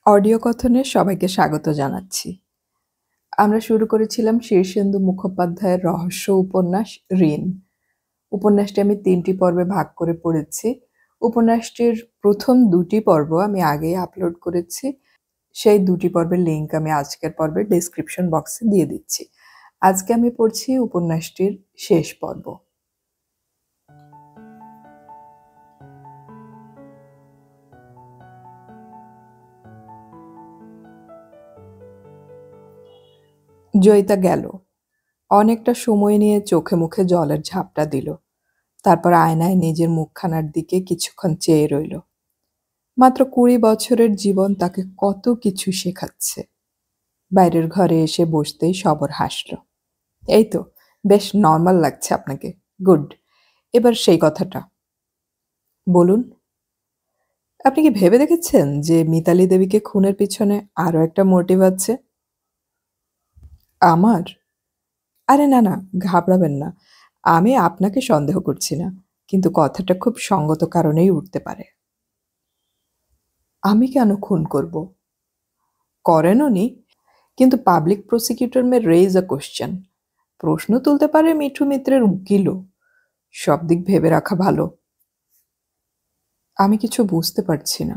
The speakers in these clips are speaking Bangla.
অডিও কথনে সবাইকে স্বাগত জানাচ্ছি। আমরা শুরু করেছিলাম শীর্ষেন্দু মুখোপাধ্যায়ের রহস্য উপন্যাস ঋণ। উপন্যাসটি আমি ৩টি পর্বে ভাগ করে পড়েছি। উপন্যাসটির প্রথম ২টি পর্ব আমি আগেই আপলোড করেছি। সেই ২টি পর্বের লিঙ্ক আমি আজকের পর্বের ডেসক্রিপশন বক্সে দিয়ে দিচ্ছি। আজকে আমি পড়ছি উপন্যাসটির শেষ পর্ব। জয়িতা গেল। অনেকটা সময় নিয়ে চোখে মুখে জলের ঝাপটা দিল। তারপর আয়নায় নিজের মুখখানার দিকে কিছুক্ষণ চেয়ে রইল। মাত্র ২০ বছরের জীবন তাকে কত কিছু শেখাচ্ছে। বাইরের ঘরে এসে বসতেই সবর হাসল। এই তো, বেশ নর্মাল লাগছে আপনাকে। গুড। এবার সেই কথাটা বলুন। আপনি কি ভেবে দেখেছেন যে মিতালি দেবীকে খুনের পিছনে আরও একটা মোটিভ আছে? আমার? আরে না না, ঘাবড়াবেন না। আমি আপনাকে সন্দেহ করছি না, কিন্তু কথাটা খুব সঙ্গত কারণেই উঠতে পারে। আমি কেন খুন করব? করেন উনি, কিন্তু পাবলিক প্রসিকিউটর মে রেইজ আ কোশ্চেন। প্রশ্ন তুলতে পারে মিঠু মিত্রের উকিলও। সব দিক ভেবে রাখা ভালো। আমি কিছু বুঝতে পারছি না।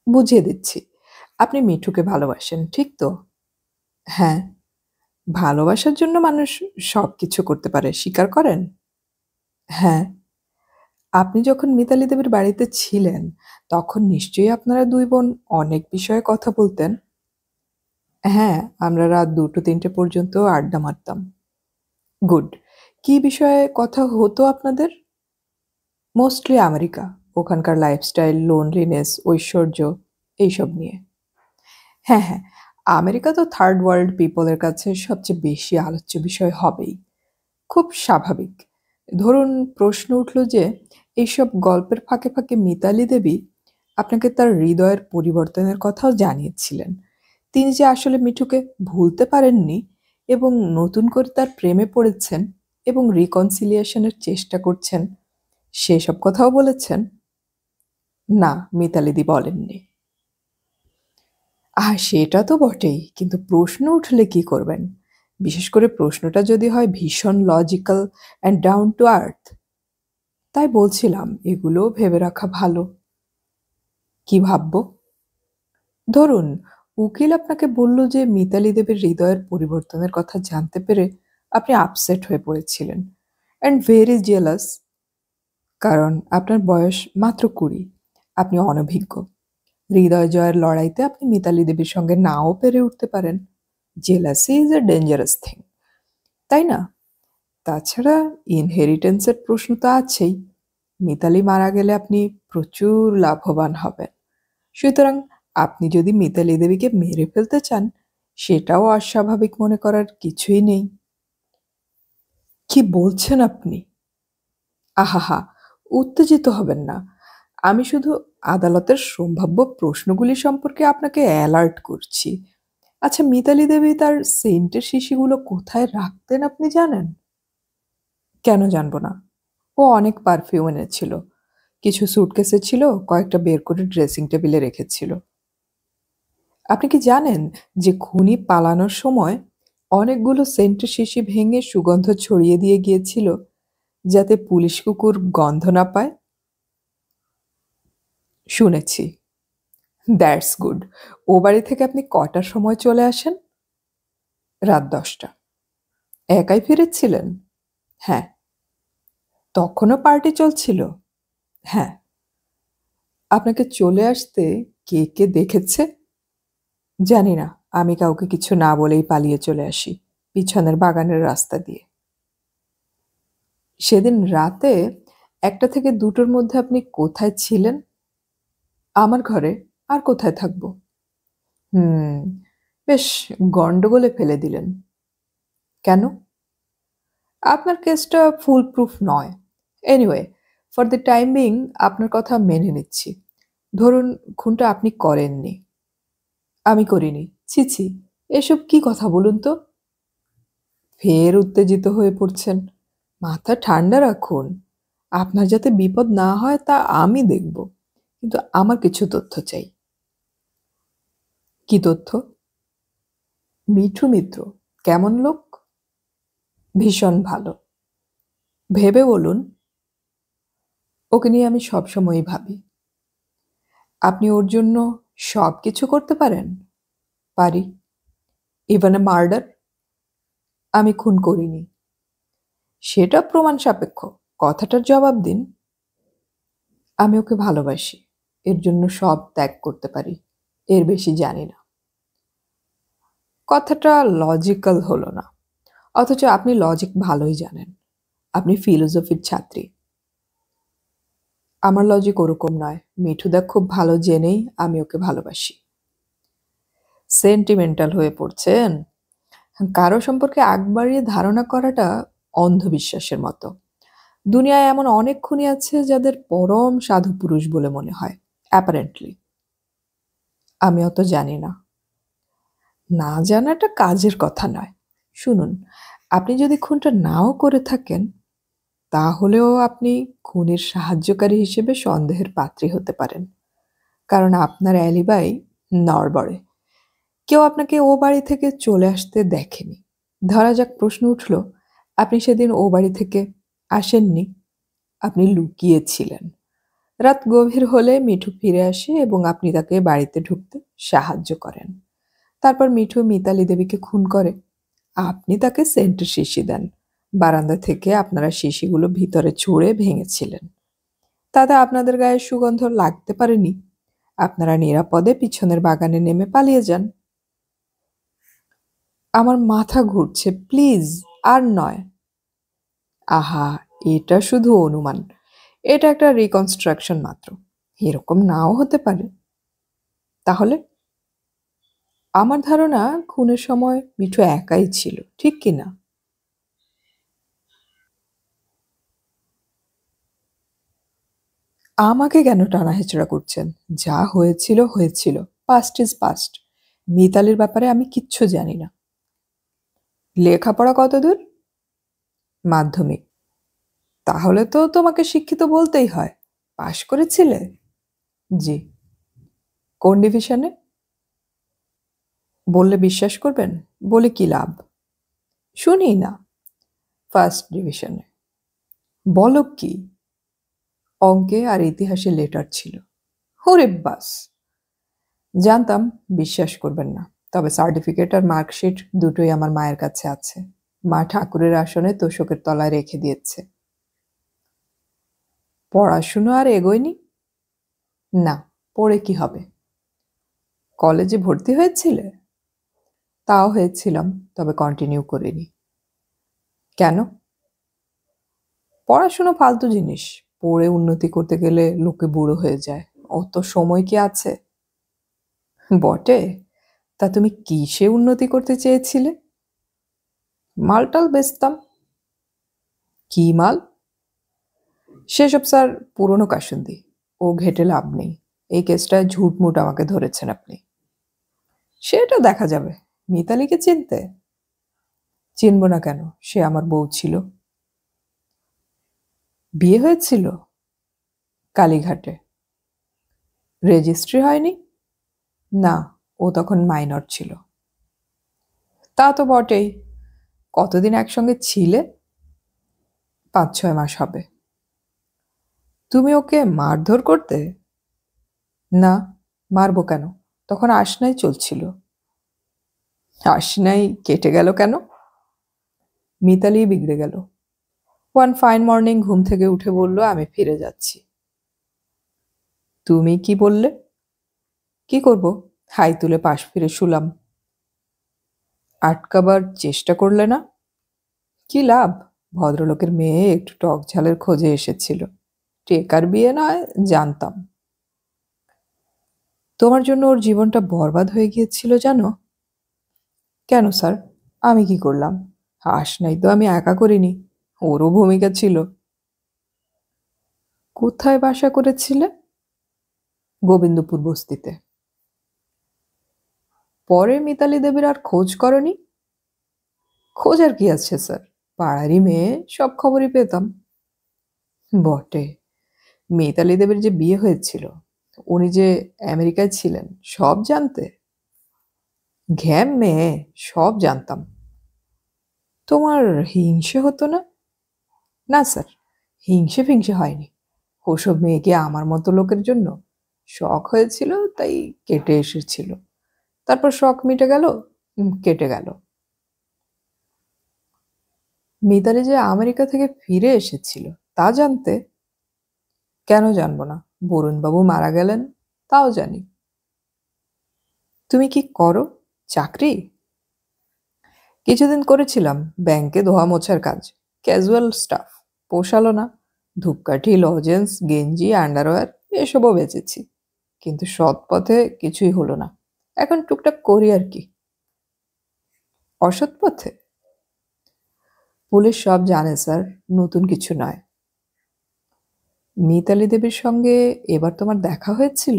বুঝিয়ে দিচ্ছি। আপনি মিঠুকে ভালোবাসেন, ঠিক তো? হ্যাঁ। ভালোবাসার জন্য মানুষ সব কিছু করতে পারে, স্বীকার করেন? হ্যাঁ। আপনি যখন মিতালি দেবীর বাড়িতে ছিলেন, তখন নিশ্চয়ই আপনারা দুই বোন অনেক বিষয়ে কথা বলতেন। হ্যাঁ, আমরা রাত ২টো-৩টে পর্যন্ত আড্ডা মারতাম। গুড। কী বিষয়ে কথা হতো আপনাদের? মোস্টলি আমেরিকা, ওখানকার লাইফস্টাইল, লোনলিনেস, ঐশ্বর্য, এইসব নিয়ে। হ্যাঁ হ্যাঁ, আমেরিকা তো থার্ড ওয়ার্ল্ড পিপলের কাছে সবচেয়ে বেশি আলোচ্য বিষয় হবেই। খুব স্বাভাবিক। ধরুন প্রশ্ন উঠল যে এইসব গল্পের ফাঁকে ফাঁকে মিতালি দেবী আপনাকে তার হৃদয়ের পরিবর্তনের কথাও জানিয়েছিলেন। তিনি যে আসলে মিঠুকে ভুলতে পারেননি এবং নতুন করে তার প্রেমে পড়েছেন এবং রিকনসিলিয়েশনের চেষ্টা করছেন, সেসব কথাও বলেছেন? না, মিতালিদি বলেননি। সেটা তো বটেই, কিন্তু প্রশ্ন উঠলে কি করবেন? বিশেষ করে প্রশ্নটা যদি হয় ভীষণ logical and down to earth. তাই বলছিলাম এগুলোও ভেবে রাখা ভালো। কি ভাবব? ধরুন উকিল আপনাকে বলল যে মিতালি দেবীর হৃদয়ের পরিবর্তনের কথা জানতে পেরে আপনি আপসেট হয়ে পড়েছিলেন অ্যান্ড ভেরি জেলাস। কারণ আপনার বয়স মাত্র ২০, আপনি অনভিজ্ঞ। হৃদয় জয়ের লড়াইতে আপনি মিতালি দেবীর সঙ্গে নাও পেরে উঠতে পারেন। Jealousy is a dangerous thing, তাই না? তাছাড়া ইনহেরিটেন্সের প্রশ্ন তো আছেই। মিতালি মারা গেলে আপনি প্রচুর লাভবান হবেন। সুতরাং আপনি যদি মিতালি দেবীকে মেরে ফেলতে চান, সেটাও অস্বাভাবিক মনে করার কিছুই নেই। কি বলছেন আপনি? আহাহা, উত্তেজিত হবেন না। আমি শুধু আদালতের সম্ভাব্য প্রশ্নগুলি সম্পর্কে আপনাকে অ্যালার্ট করছি। আচ্ছা, মিতালি দেবী তার সেন্টের শিশিগুলো কোথায় রাখতেন আপনি জানেন? কেন জানবো না? ও অনেক পারফিউম এনেছিল। কিছু স্যুটকেসে ছিল, কয়েকটা বের করে ড্রেসিং টেবিলে রেখেছিল। আপনি কি জানেন যে খুনি পালানোর সময় অনেকগুলো সেন্টের শিশি ভেঙে সুগন্ধ ছড়িয়ে দিয়ে গিয়েছিল, যাতে পুলিশ কুকুর গন্ধ না পায়? শুনেছি। That's good. ও বাড়ি থেকে আপনি কটার সময় চলে আসেন? রাত ১০টা। একাই ফিরেছিলেন? হ্যাঁ। তখনও পার্টি চলছিল? হ্যাঁ। আপনাকে চলে আসতে কে কে দেখেছে? জানি না। আমি কাউকে কিছু না বলেই পালিয়ে চলে আসি, পিছনের বাগানের রাস্তা দিয়ে। সেদিন রাতে ১টা থেকে ২টোর মধ্যে আপনি কোথায় ছিলেন? আমার ঘরে। আর কোথায় থাকব? হুম, বেশ গন্ডগোলে ফেলে দিলেন। কেন? আপনার কেসটা ফুল প্রুফ নয়। Anyway, for the time being আপনার কথা মেনে নিচ্ছি। ধরুন খুনটা আপনি করেননি। আমি করিনি। ছি ছি, এসব কি কথা বলুন তো? ফের উত্তেজিত হয়ে পড়ছেন। মাথা ঠান্ডা রাখুন। আপনার যাতে বিপদ না হয় তা আমি দেখব, কিন্তু আমার কিছু তথ্য চাই। কি তথ্য? মিঠু মিত্র কেমন লোক? ভীষণ ভালো। ভেবে বলুন। ওকে নিয়ে আমি সবসময়ই ভাবি। আপনি ওর জন্য সব কিছু করতে পারেন? পারি। Even a murder? আমি খুন করিনি। সেটা প্রমাণ সাপেক্ষ। কথাটার জবাব দিন। আমি ওকে ভালোবাসি। এর জন্য সব ত্যাগ করতে পারি। এর বেশি জানি না। কথাটা লজিক্যাল হলো না। অথচ আপনি লজিক ভালোই জানেন। আপনি ফিলোসফির ছাত্রী। আমার লজিক ওরকম নয়। মিঠুদা খুব ভালো জেনেই আমি ওকে ভালোবাসি। সেন্টিমেন্টাল হয়ে পড়ছেন। কারো সম্পর্কে আগ বাড়িয়ে ধারণা করাটা অন্ধবিশ্বাসের মতো। দুনিয়ায় এমন অনেক খুনি আছে যাদের পরম সাধু পুরুষ বলে মনে হয়, অ্যাপারেন্টলি। আমি অত জানি না। না জানাটা কাজের কথা নয়। শুনুন, আপনি যদি খুনটা নাও করে থাকেন, তাহলেও আপনি খুনের সাহায্যকারী হিসেবে সন্দেহের পাত্রী হতে পারেন। কারণ আপনার অ্যালিবাই নড়বড়ে। কেউ আপনাকে ও বাড়ি থেকে চলে আসতে দেখেনি। ধরা যাক প্রশ্ন উঠল, আপনি সেদিন ও বাড়ি থেকে আসেননি, আপনি লুকিয়েছিলেন। রাত গভীর হলে মিঠু ফিরে আসে এবং আপনি তাকে বাড়িতে ঢুকতে সাহায্য করেন। তারপর মিঠু মিতালি দেবীকে খুন করে। আপনি তাকে সেন্টের শিশি দেন। বারান্দা থেকে আপনারা শিশিগুলো ভিতরে ছুঁড়ে ভেঙেছিলেন। তাতে আপনাদের গায়ে সুগন্ধ লাগতে পারেনি। আপনারা নিরাপদে পিছনের বাগানে নেমে পালিয়ে যান। আমার মাথা ঘুরছে, প্লিজ, আর নয়। আহা, এটা শুধু অনুমান। এটা একটা রিকনস্ট্রাকশন মাত্র। এরকম নাও হতে পারে। তাহলে? আমার ধারণা খুনের সময় মিঠু একাই ছিল, ঠিক কি না? আমাকে কেন টানাহেচড়া করছেন? যা হয়েছিল হয়েছিল। Past is past. মিতালির ব্যাপারে আমি কিচ্ছু জানি না। লেখাপড়া কতদূর? মাধ্যমিক। তাহলে তো তোমাকে শিক্ষিত বলতেই হয়। পাশ করেছিলে? জি। কোন ডিভিশনে? বললে বিশ্বাস করবেন? বলে কি লাভ? শুনি না। ফার্স্ট ডিভিশনে। বলো কি? অঙ্কে আর ইতিহাসে লেটার ছিল। ওরে বাস! জানতাম বিশ্বাস করবেন না। তবে সার্টিফিকেট আর মার্কশিট দুটোই আমার মায়ের কাছে আছে। মা ঠাকুরের আসনে তোশকের তলায় রেখে দিয়েছে। পড়াশুনো আর এগোয়নি? না। পড়ে কি হবে? কলেজে ভর্তি হয়েছিলে? তাও হয়েছিলাম, তবে কন্টিনিউ করিনি। কেন? পড়াশুনো ফালতু জিনিস। পড়ে উন্নতি করতে গেলে লোকে বুড়ো হয়ে যায়। অত সময় কি আছে? বটে। তা তুমি কিসে উন্নতি করতে চেয়েছিলে? মালটাল বেচতাম। কি মাল? সেসব স্যার পুরনো কাসুন্দি। ও ঘেটে লাভ নেই। এই কেসটায় ঝুটমুট আমাকে ধরেছেন আপনি। সেটা দেখা যাবে। মিতালিকে চিনতে? চিনব না কেন? সে আমার বউ ছিল। বিয়ে হয়েছিল? কালীঘাটে। রেজিস্ট্রি হয়নি? না, ও তখন মাইনর ছিল। তা তো বটেই। কতদিন একসঙ্গে ছিলে? 5-6 মাস হবে। তুমি ওকে মারধর করতে? না, মারবো কেন? তখন আশনাই চলছিল। আশনাই কেটে গেল কেন? মিতালি বিগড়ে গেল। ওয়ান ফাইন মর্নিং ঘুম থেকে উঠে বলল, আমি ফিরে যাচ্ছি। তুমি কি বললে? কি করব? হাই তুলে পাশ ফিরে শুলাম। আটকাবার চেষ্টা করলে না? কি লাভ? ভদ্রলোকের মেয়ে একটু টক ঝালের খোঁজে এসেছিল। টেকার বিয়ে নয়, জানতাম। তোমার জন্য ওর জীবনটা বরবাদ হয়ে গিয়েছিল জানো? কেন স্যার? আমি কি করলাম? আশনাই তো আমি একা করিনি। ওরও ভূমিকা ছিল। কোথায় বাসা করেছিলে? গোবিন্দপুর বস্তিতে। পরে মিতালি দেবীর আর খোঁজ করনি? খোঁজ আর কি আছে স্যার? পাড়ারই মেয়ে, সব খবরই পেতাম। বটে। মিতালি দেবীর যে বিয়ে হয়েছিল, উনি যে আমেরিকায় ছিলেন, সব জানতে? ঘ্যাম মেয়ে, সব জানতাম। তোমার হিংসে হতো না? না স্যার, হিংসে ফিংসে হয়নি। ওসব মেয়েকে আমার মতো লোকের জন্য শখ হয়েছিল, তাই কেটে এসেছিল। তারপর শখ মিটে গেল, কেটে গেল। মিতালি যে আমেরিকা থেকে ফিরে এসেছিল তা জানতে? কেন জানবো না? বরুণবাবু মারা গেলেন, তাও জানি। তুমি কি করো? চাকরি? কিছুদিন করেছিলাম ব্যাংকে ধোয়া মোছার কাজ, ক্যাজুয়াল স্টাফ। পোষালো না। ধূপকাঠি, লজেন্স, গেঞ্জি, আন্ডারওয়্যার এসবও বেচেছি, কিন্তু সৎ পথে কিছুই হলো না। এখন টুকটাক করি আর কি। অসৎ পথে? পুলিশ সব জানে স্যার, নতুন কিছু নয়। মিতালি দেবীর সঙ্গে এবার তোমার দেখা হয়েছিল?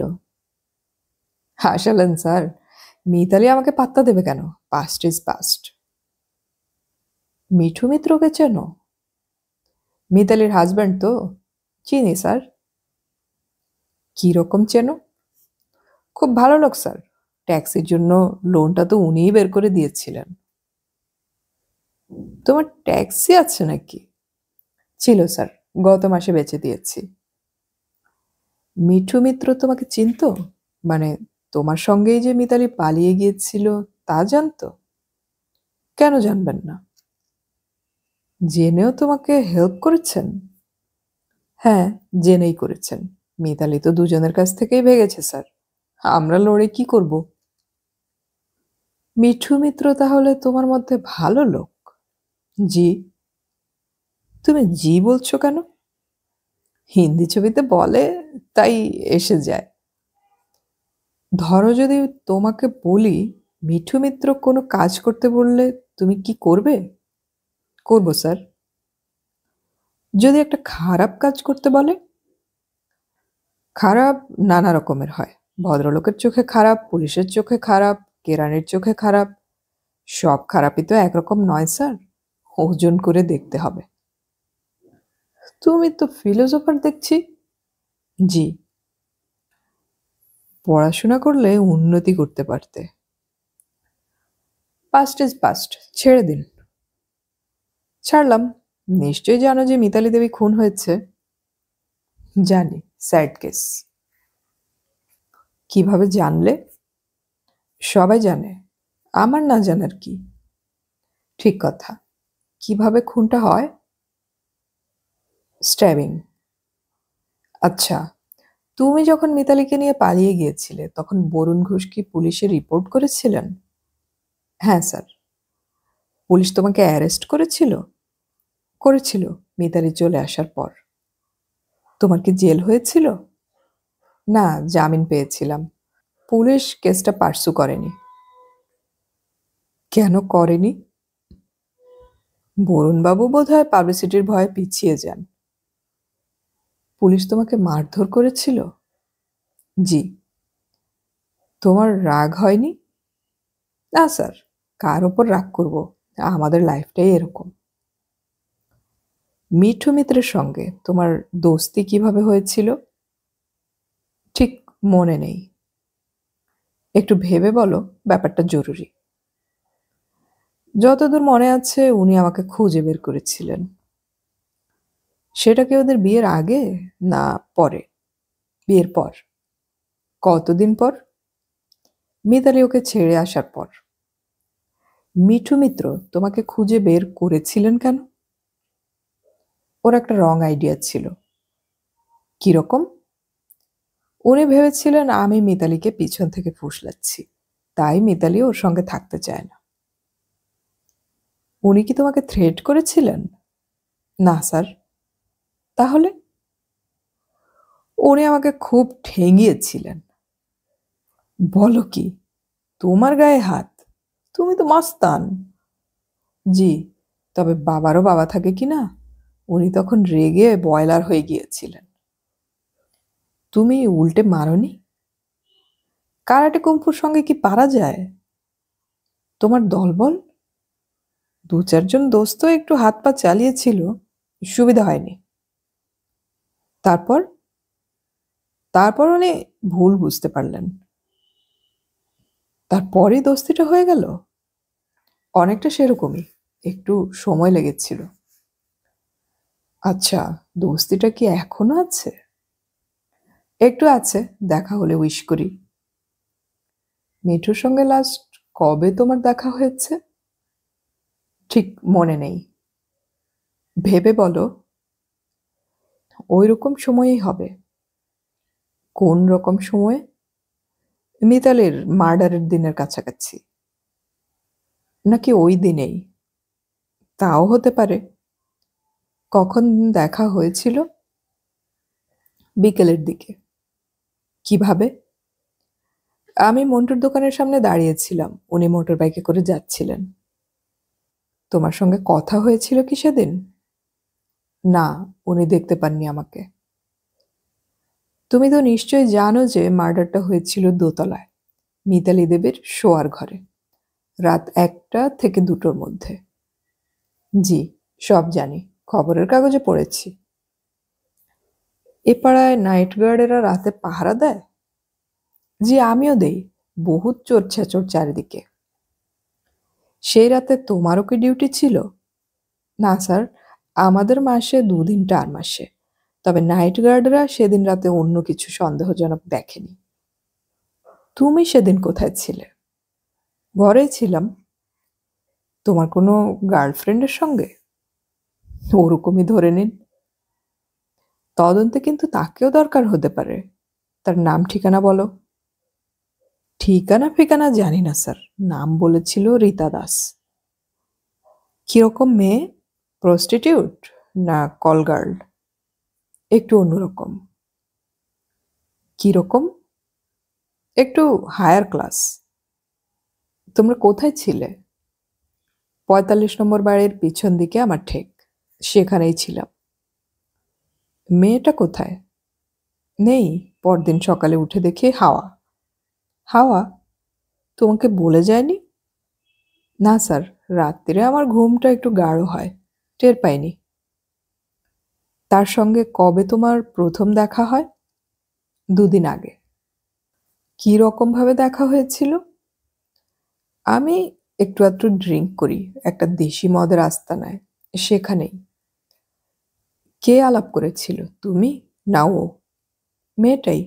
হাসালেন স্যার। মিতালি আমাকে পাত্তা দেবে কেন? Past is past. মিঠু মিত্রকে চেনো? মিতালির হাজব্যান্ড তো। চিনি স্যার। কিরকম চেনো? খুব ভালো লোক স্যার। ট্যাক্সির জন্য লোনটা তো উনিই বের করে দিয়েছিলেন। তোমার ট্যাক্সি আছে নাকি? ছিল স্যার, গত মাসে বেচে দিয়েছি। মিঠু মিত্র তোমাকে চিনতো? মানে, তোমার সঙ্গেই যে মিতালি পালিয়ে গিয়েছিল তা জানতো? কেন জানবেন না? জেনেও তোমাকে হেল্প করেছেন? হ্যাঁ, জেনেই করেছেন। মিতালি তো দুজনের কাছ থেকেই ভেগেছে স্যার। আমরা লড়ে কি করব? মিঠু মিত্র তাহলে তোমার মধ্যে ভালো লোক? জি। তুমি জি বলছো কেন? হিন্দি ছবিতে বলে, তাই এসে যায়। ধরো যদি তোমাকে বলি মিঠু মিত্র কোনো কাজ করতে বললে তুমি কি করবে? করব স্যার। যদি একটা খারাপ কাজ করতে বলে? খারাপ নানা রকমের হয়। ভদ্রলোকের চোখে খারাপ, পুলিশের চোখে খারাপ, কেরানির চোখে খারাপ। সব খারাপই তো একরকম নয় স্যার। ওজন করে দেখতে হবে। তুমি তো ফিলোসোফার দেখছি। জি। পড়াশোনা করলে উন্নতি করতে পারতে। পাস্ট ইজ পাস্ট, ছেড়ে দিন। ছাড়লাম। নিশ্চয়ই জানো যে মিতালি দেবী খুন হয়েছে। জানি, স্যাড কেস। কিভাবে জানলে? সবাই জানে, আমার না জানার কি? ঠিক কথা। কিভাবে খুনটা হয়? স্ট্যাবিং। আচ্ছা, তুমি যখন মিতালিকে নিয়ে পালিয়ে গিয়েছিলে তখন বরুণ ঘোষ কি পুলিশে রিপোর্ট করেছিলেন? হ্যাঁ স্যার। পুলিশ তোমাকে অ্যারেস্ট করেছিল? করেছিল, মিতালি চলে আসার পর। তোমার কি জেল হয়েছিল? না, জামিন পেয়েছিলাম। পুলিশ কেসটা পার্সু করেনি। কেন করেনি? বরুণবাবু বোধহয় পাবলিসিটির ভয়ে পিছিয়ে যান। পুলিশ তোমাকে মারধর করেছিল? জি। তোমার রাগ হয়নি? না স্যার, কার ওপর রাগ করব? আমাদের লাইফটাই এরকম। মিঠু মিত্রের সঙ্গে তোমার দোস্তি কিভাবে হয়েছিল? ঠিক মনে নেই। একটু ভেবে বলো, ব্যাপারটা জরুরি। যতদূর মনে আছে উনি আমাকে খুঁজে বের করেছিলেন। সেটা কি ওদের বিয়ের আগে না পরে? বিয়ের পর। কতদিন পর? মিতালি ওকে ছেড়ে আসার পর। মিঠু মিত্র তোমাকে খুঁজে বের করেছিলেন কেন? ওর একটা রং আইডিয়া ছিল। কিরকম? উনি ভেবেছিলেন আমি মিতালিকে পিছন থেকে ফুসলাচ্ছি, তাই মিতালি ওর সঙ্গে থাকতে চায় না। উনি কি তোমাকে থ্রেট করেছিলেন? না স্যার। তাহলে? উনি আমাকে খুব ঠেঙিয়েছিলেন। বলো কি? তোমার গায়ে হাত? তুমি তো মাস্তান। জি, তবে বাবারও বাবা থাকে কি না? উনি তখন রেগে বয়লার হয়ে গিয়েছিলেন। তুমি উল্টে মারোনি? কারাটে কুম্ফুর সঙ্গে কি পারা যায়? তোমার দলবল? দু চারজন দোস্ত একটু হাত পা চালিয়েছিল, সুবিধা হয়নি। তারপর? তারপর উনি ভুল বুঝতে পারলেন। তারপরেই দোস্তিটা হয়ে গেল? অনেকটা সেরকমই, একটু সময় লেগেছিল। আচ্ছা, দোস্তিটা কি এখনো আছে? একটু আছে, দেখা হলে উইশ করি। মিঠুর সঙ্গে লাস্ট কবে তোমার দেখা হয়েছে? ঠিক মনে নেই। ভেবে বলো। ওই রকম সময়েই হবে। কোন রকম সময়ে? মিতালির মার্ডারের দিনের কাছাকাছি। নাকি ওই দিনেই? তাও হতে পারে। কখন দেখা হয়েছিল? বিকেলের দিকে। কিভাবে? আমি মন্টুর দোকানের সামনে দাঁড়িয়েছিলাম, উনি মোটর বাইকে করে যাচ্ছিলেন। তোমার সঙ্গে কথা হয়েছিল কি সেদিন? না, উনি দেখতে পাননি আমাকে। তুমি তো নিশ্চয়ই জানো যে মার্ডারটা হয়েছিল দোতলায়, মিতালি দেবীর শোয়ার ঘরে, রাত 1টা থেকে 2টোর মধ্যে। জি, সব জানি, খবরের কাগজে পড়েছি। এ পাড়ায় নাইট গার্ডেরা রাতে পাহারা দেয়? জি, আমিও দেই। বহুত চোর ছেচর চারিদিকে। সেই রাতে তোমারও কি ডিউটি ছিল? না স্যার, আমাদের মাসে 2 দিন টার মাসে। তবে নাইট গার্ডরা সেদিন রাতে অন্য কিছু সন্দেহজনক দেখেনি। তুমি সেদিন কোথায় ছিলে? ঘরেই ছিলাম। তোমার কোনো গার্লফ্রেন্ডের সঙ্গে? ওরকমই ধরে নিন। তদন্তে কিন্তু তাকেও দরকার হতে পারে। তার নাম ঠিকানা বলো। ঠিকানা ফিকানা জানি না স্যার, নাম বলেছিল রীতা দাস। কিরকম মেয়ে? প্রস্টিটিউট না কল গার্ল? একটু অন্যরকম। কিরকম? একটু হায়ার ক্লাস। তোমরা কোথায় ছিলে? 45 নম্বর বাড়ির পিছন দিকে আমার ঠেক, সেখানেই ছিলাম। মেয়েটা কোথায়? নেই, পরদিন সকালে উঠে দেখি হাওয়া। হাওয়া? তোমাকে বলে যায়নি? না স্যার, রাত্রিরে আমার ঘুমটা একটু গাঢ় হয়, টের পাইনি। তার সঙ্গে কবে তোমার প্রথম দেখা হয়? 2 দিন আগে। কি রকম ভাবে দেখা হয়েছিল? আমি একটু আধটু ড্রিঙ্ক করি একটা দেশি মদের আস্তানায়, সেখানেই। কে আলাপ করেছিল, তুমি না ও? মেয়েটাই।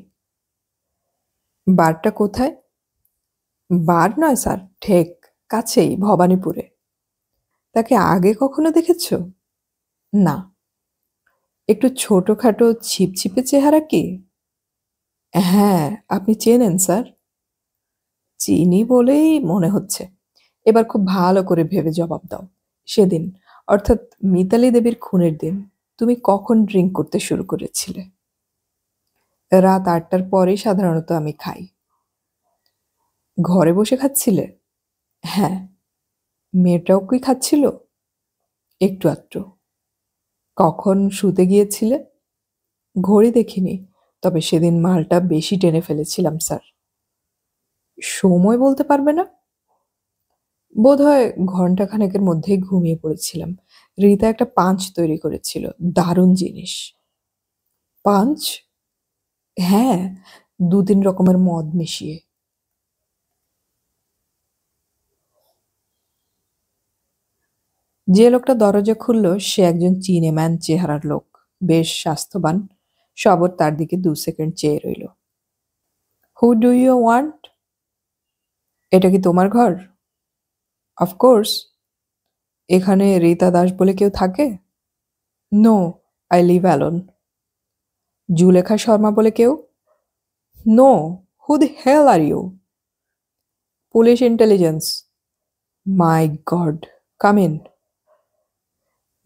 বারটা কোথায়? বার নয় স্যার, ঠেক, কাছেই, ভবানীপুরে। তাকে আগে কখনো দেখেছ? না। একটু ছোটখাটো ছিপছিপে চেহারা কি? হ্যাঁ, আপনি চেনেন স্যার? চিনি বলেই মনে হচ্ছে। এবার খুব ভালো করে ভেবে জবাব দাও। সেদিন, অর্থাৎ মিতালি দেবীর খুনের দিন, তুমি কখন ড্রিঙ্ক করতে শুরু করেছিলে? রাত 8টার পরেই সাধারণত আমি খাই। ঘরে বসে খাচ্ছিলে? হ্যাঁ। মেয়েটাও কি খাচ্ছিল? একটু আধটু। কখন শুতে গিয়েছিলে? ঘড়ি দেখিনি, তবে সেদিন মালটা বেশি টেনে ফেলেছিলাম স্যার। সময় বলতে পারবে না? বোধহয় ঘন্টাখানেকের মধ্যেই ঘুমিয়ে পড়েছিলাম। রীতা একটা পাঞ্চ তৈরি করেছিল, দারুণ জিনিস। পাঞ্চ? হ্যাঁ, 2-3 রকমের মদ মিশিয়ে। যে লোকটা দরজা খুলল সে একজন চীনেম্যান চেহারার লোক, বেশ স্বাস্থ্যবান। শবর তার দিকে 2 সেকেন্ড চেয়ে রইল। Who do you want? এটা কি তোমার ঘর? অফকোর্স। এখানে রীতা দাস বলে কেউ থাকে? No, I live alone. Zulekha Sharma বলে কেউ? No. Who the hell are you? Police intelligence. My god, come in.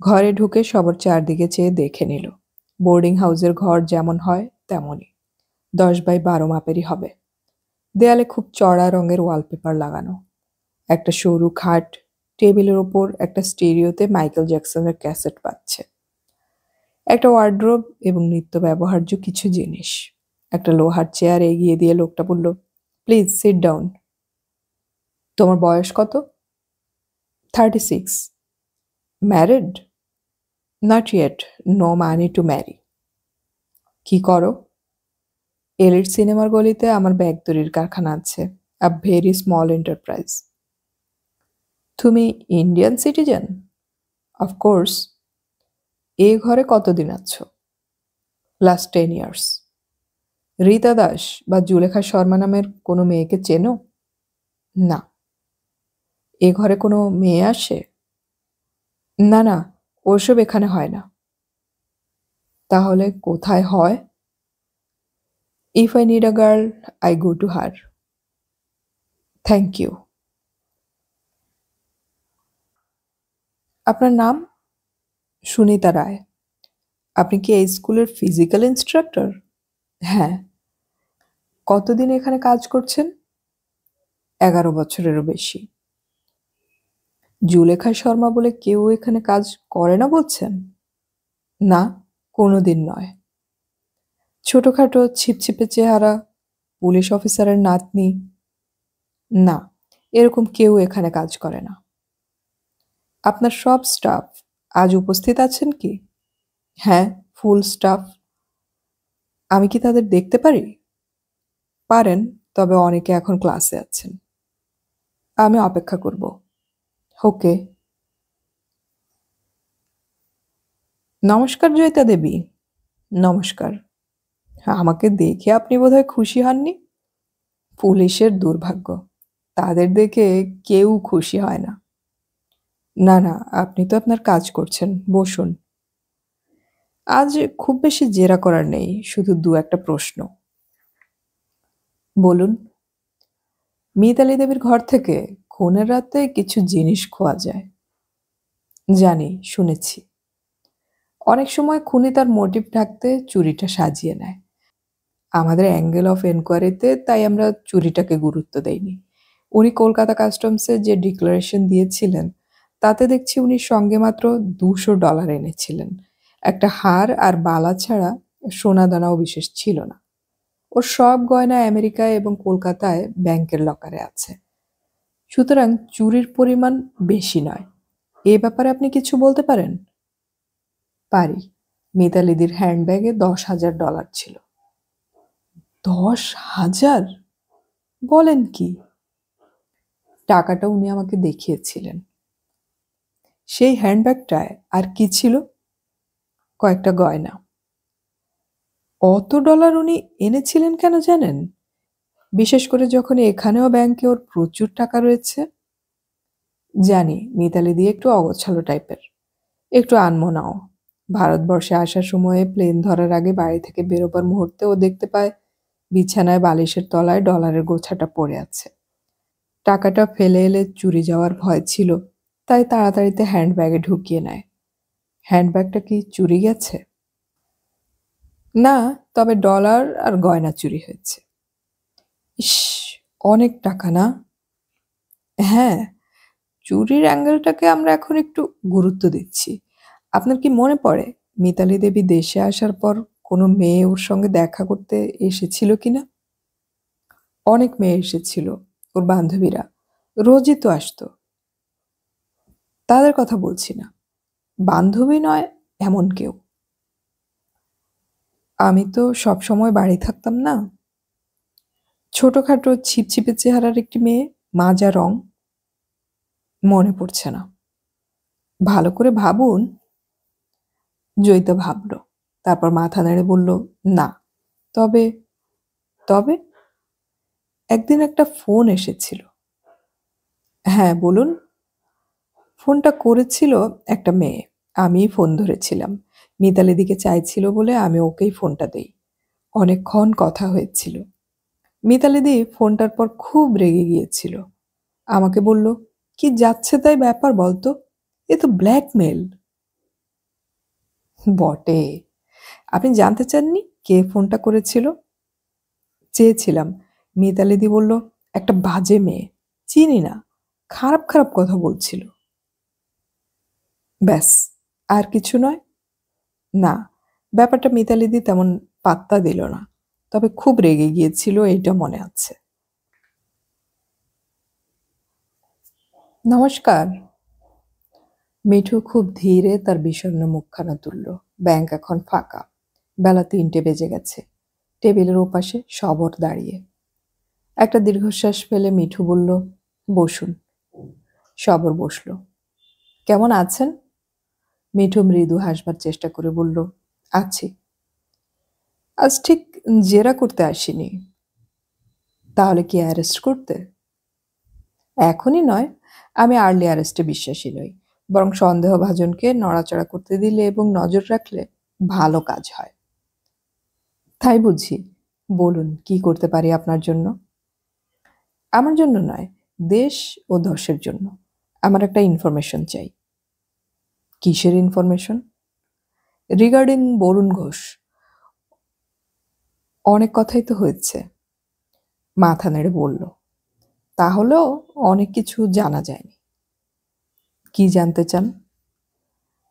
ঘরে ঢুকে সবার চারদিকে চেয়ে দেখে নিল। বোর্ডিং হাউসের ঘর যেমন হয় তেমনই, 10 বাই 12 মাপেরই হবে। দেয়ালে খুব চড়া রঙের ওয়ালপেপার লাগানো, একটা সরু খাট, টেবিলের ওপর একটা স্টেরিওতে মাইকেল জ্যাকসনের ক্যাসেট বাজছে, একটা ওয়ার্ড্রোব এবং নিত্য ব্যবহার্য কিছু জিনিস। একটা লোহার চেয়ার এগিয়ে দিয়ে লোকটা বলল, প্লিজ সিট ডাউন। তোমার বয়স কত? 36। Married? Not yet, no money to marry. কি করো? এলিট সিনেমার গলিতে আমার ব্যাগ তৈরির কারখানা আছে, a very small enterprise. তুমি ইন্ডিয়ান সিটিজেন? অফকোর্স। এ ঘরে কতদিন আছো? Last 10 years. রীতা দাস বা জুলেখা শর্মা নামের কোনো মেয়েকে চেনো? না। এ ঘরে কোনো মেয়ে আসে? না না, ওসব এখানে হয় না। তাহলে কোথায় হয়? If I need a girl, I go to her. Thank you. আপনার নাম? সুনিতা রায়। আপনি কি এই স্কুলের ফিজিক্যাল ইনস্ট্রাক্টর? হ্যাঁ। কতদিন এখানে কাজ করছেন? 11 বছরেরও বেশি। জুলেখা শর্মা বলে কেউ এখানে কাজ করে না বলছেন? না, কোনোদিন নয়। ছোটখাটো ছিপছিপে চেহারা, পুলিশ অফিসারের নাতনি? না, এরকম কেউ এখানে কাজ করে না। আপনার সব স্টাফ আজ উপস্থিত আছেন কি? হ্যাঁ, ফুল স্টাফ। আমি কি তাদের দেখতে পারি? পারেন, তবে অনেকে এখন ক্লাসে আছেন। আমি অপেক্ষা করব। ওকে। নমস্কার জয়িতা দেবী। নমস্কার। আমাকে দেখে আপনি বোধহয় খুশি হননি? পুলিশের দুর্ভাগ্য, তাদের দেখে কেউ খুশি হয় না। না না, আপনি তো আপনার কাজ করছেন, বসুন। আজ খুব বেশি জেরা করার নেই, শুধু দু একটা প্রশ্ন। বলুন। মিতালি দেবীর ঘর থেকে খুনের রাতে কিছু জিনিস খোয়া যায়। জানি, শুনেছি। অনেক সময় খুনি তার মোটিভ ঢাকতে চুরিটা সাজিয়ে নেয়। আমাদের অ্যাঙ্গেল অফ এনকোয়ারিতে তাই আমরা চুরিটাকে গুরুত্ব দেইনি। উনি কলকাতা কাস্টমসে যে ডিক্লারেশন দিয়েছিলেন তাতে দেখছি উনি সঙ্গে মাত্র $200 এনেছিলেন। একটা হার আর বালা ছাড়া সোনাদানাও বিশেষ ছিল না। ওর সব গয়না আমেরিকায় এবং কলকাতায় ব্যাংকের লকারে আছে। সুতরাং চুরির পরিমাণ বেশি নয়। এ ব্যাপারে আপনি কিছু বলতে পারেন? পারি। মিতালিদির হ্যান্ডব্যাগে $10,000 ছিল। 10,000? বলেন কি? টাকাটা উনি আমাকে দেখিয়েছিলেন। সেই হ্যান্ডব্যাগটায় আর কি ছিল? কয়েকটা গয়না। অত ডলার উনি এনেছিলেন কেন জানেন? বিশেষ করে যখন এখানেও ব্যাংকে ওর প্রচুর টাকা রয়েছে। জানি, মিতালি দিয়ে একটু অগোছালো টাইপের, একটু আনমনাও। ভারতবর্ষে আসার সময়ে প্লেন ধরার আগে বাড়ি থেকে বেরোবার মুহূর্তে ও দেখতে পায় বিছানায় বালিশের তলায় ডলারের গোছাটা পড়ে আছে। টাকাটা ফেলে এলে চুরি যাওয়ার ভয় ছিল, তাই তাড়াতাড়িতে হ্যান্ডব্যাগে ঢুকিয়ে নেয়। হ্যান্ডব্যাগটা কি চুরি গেছে? না, তবে ডলার আর গয়না চুরি হয়েছে। ইস, অনেক টাকা না? হ্যাঁ, চুরির অ্যাঙ্গেলটাকে আমরা এখন একটু গুরুত্ব দিচ্ছি। আপনার কি মনে পড়ে মিতালি দেবী দেশে আসার পর কোনো মেয়ে ওর সঙ্গে দেখা করতে এসেছিল কিনা? অনেক মেয়ে এসেছিল, ওর বান্ধবীরা রোজই তো আসতো। তাদের কথা বলছি না, বান্ধবী নয় এমন কেউ। আমি তো সব সময় বাড়ি থাকতাম না। ছোটখাটো ছিপছিপে চেহারার একটি মেয়ে, মাজা রং। মনে পড়ছে না। ভালো করে ভাবুন। জয়িতা ভাবল, তারপর মাথা নেড়ে বলল, না। তবে? তবে একদিন একটা ফোন এসেছিল। হ্যাঁ, বলুন। ফোনটা করেছিল একটা মেয়ে, আমিই ফোন ধরেছিলাম। মিতালি দিকে চাইছিল বলে আমি ওকেই ফোনটা দেই। অনেকক্ষণ কথা হয়েছিল। মিতালি দি ফোনটার পর খুব রেগে গিয়েছিল। আমাকে বলল, কি যাচ্ছে তাই ব্যাপার বলতো, এ তো ব্ল্যাকমেল। বটে। আপনি জানতে চাননি কে ফোনটা করেছিল? চেয়েছিলাম। মিতালি দি বলল, একটা বাজে মেয়ে, চিনি না, খারাপ খারাপ কথা বলছিল। ব্যাস, আর কিছু নয়? না, ব্যাপারটা মিতালি দি তেমন পাত্তা দিল না, তবে খুব রেগে গিয়েছিল এটা মনে আছে। নমস্কার। মিঠু খুব ধীরে তার বিষণ্ণ মুখখানা তুলল। ব্যাংক এখন ফাঁকা। বেলা 3টে বেজে গেছে। টেবিলের ওপাশে শবর দাঁড়িয়ে। একটা দীর্ঘশ্বাস ফেলে মিঠু বলল, বসুন। সবর বসল। কেমন আছেন? মিঠু মৃদু হাসবার চেষ্টা করে বলল, আছি। আজ ঠিক জেরা করতে আসিনি। তাহলে কি অ্যারেস্ট করতে? এখনই নয়, আমি আর্লি অ্যারেস্টে বিশ্বাসী নই, বরং সন্দেহভাজনকে নড়াচড়া করতে দিলে এবং নজর রাখলে ভালো কাজ হয়। তাই বুঝি। বলুন, কি করতে পারি আপনার জন্য? আমার জন্য নয়, দেশ ও দশের জন্য। আমার একটা ইনফরমেশন চাই। কিসের ইনফরমেশন? রিগার্ডিং বরুণ ঘোষ। অনেক কথাই তো হয়েছে। মাথা নেড়ে বলল, তাহলেও অনেক কিছু জানা যায়নি। কি জানতে চান?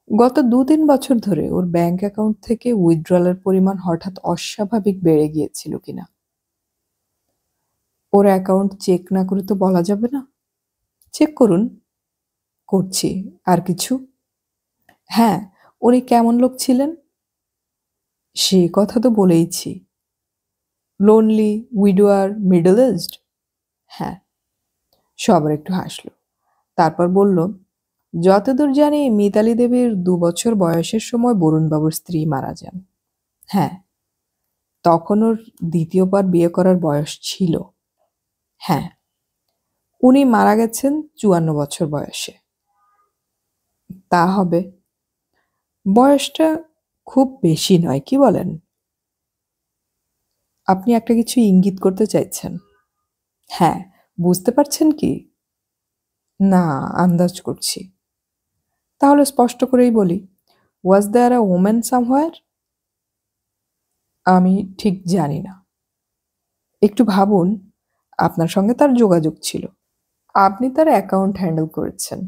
গত 2-3 বছর ধরে ওর ব্যাংক অ্যাকাউন্ট থেকে উইথড্রলের পরিমাণ হঠাৎ অস্বাভাবিক বেড়ে গিয়েছিল কিনা। ওর অ্যাকাউন্ট চেক না করে তো বলা যাবে না। চেক করুন। করছি। আর কিছু? হ্যাঁ, উনি কেমন লোক ছিলেন? সে কথা তো বলেইছি। Lonely, উইডোয়ার, middle aged? হ্যাঁ। সবার একটু হাসলো। তারপর বলল, যতদূর জানি মিতালি দেবীর 2 বছর বয়সের সময় বরুণবাবুর স্ত্রী মারা যান। হ্যাঁ। তখন ওর দ্বিতীয়বার বিয়ে করার বয়স ছিল। হ্যাঁ। উনি মারা গেছেন 54 বছর বয়সে। তা হবে। বয়সটা খুব বেশি নয়, কি বলেন? আপনি একটা কিছু ইঙ্গিত করতে চাইছেন? হ্যাঁ। বুঝতে পারছেন কি? না, আন্দাজ করছি। তাহলে স্পষ্ট করেই বলি, ওয়াজ দেয়ার আ ওম্যান সামহোয়ার? আমি ঠিক জানি না। একটু ভাবুন, আপনার সঙ্গে তার যোগাযোগ ছিল। আপনি তার অ্যাকাউন্ট হ্যান্ডেল করেছেন।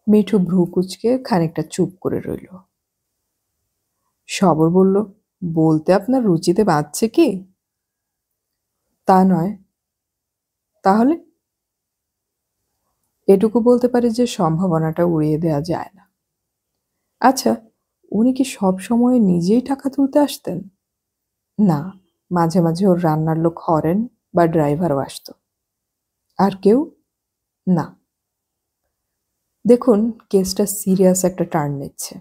মিঠু ভ্রু কুঁচকে খানিকটা চুপ করে রইল। সবর বলল, বলতে আপনার রুচিতে বাঁধছে কি? তা নয়। তাহলে? এটুকু বলতে পারি যে সম্ভাবনাটা উড়িয়ে দেওয়া যায় না। আচ্ছা, উনি কি সব সময় নিজেই টাকা তুলতে আসতেন? না, মাঝে মাঝে ওর রান্নার লোক হরেন বা ড্রাইভারও আসতো। আর কেউ? না। দেখুন, কেসটা সিরিয়াস একটা টার্ন নিচ্ছে।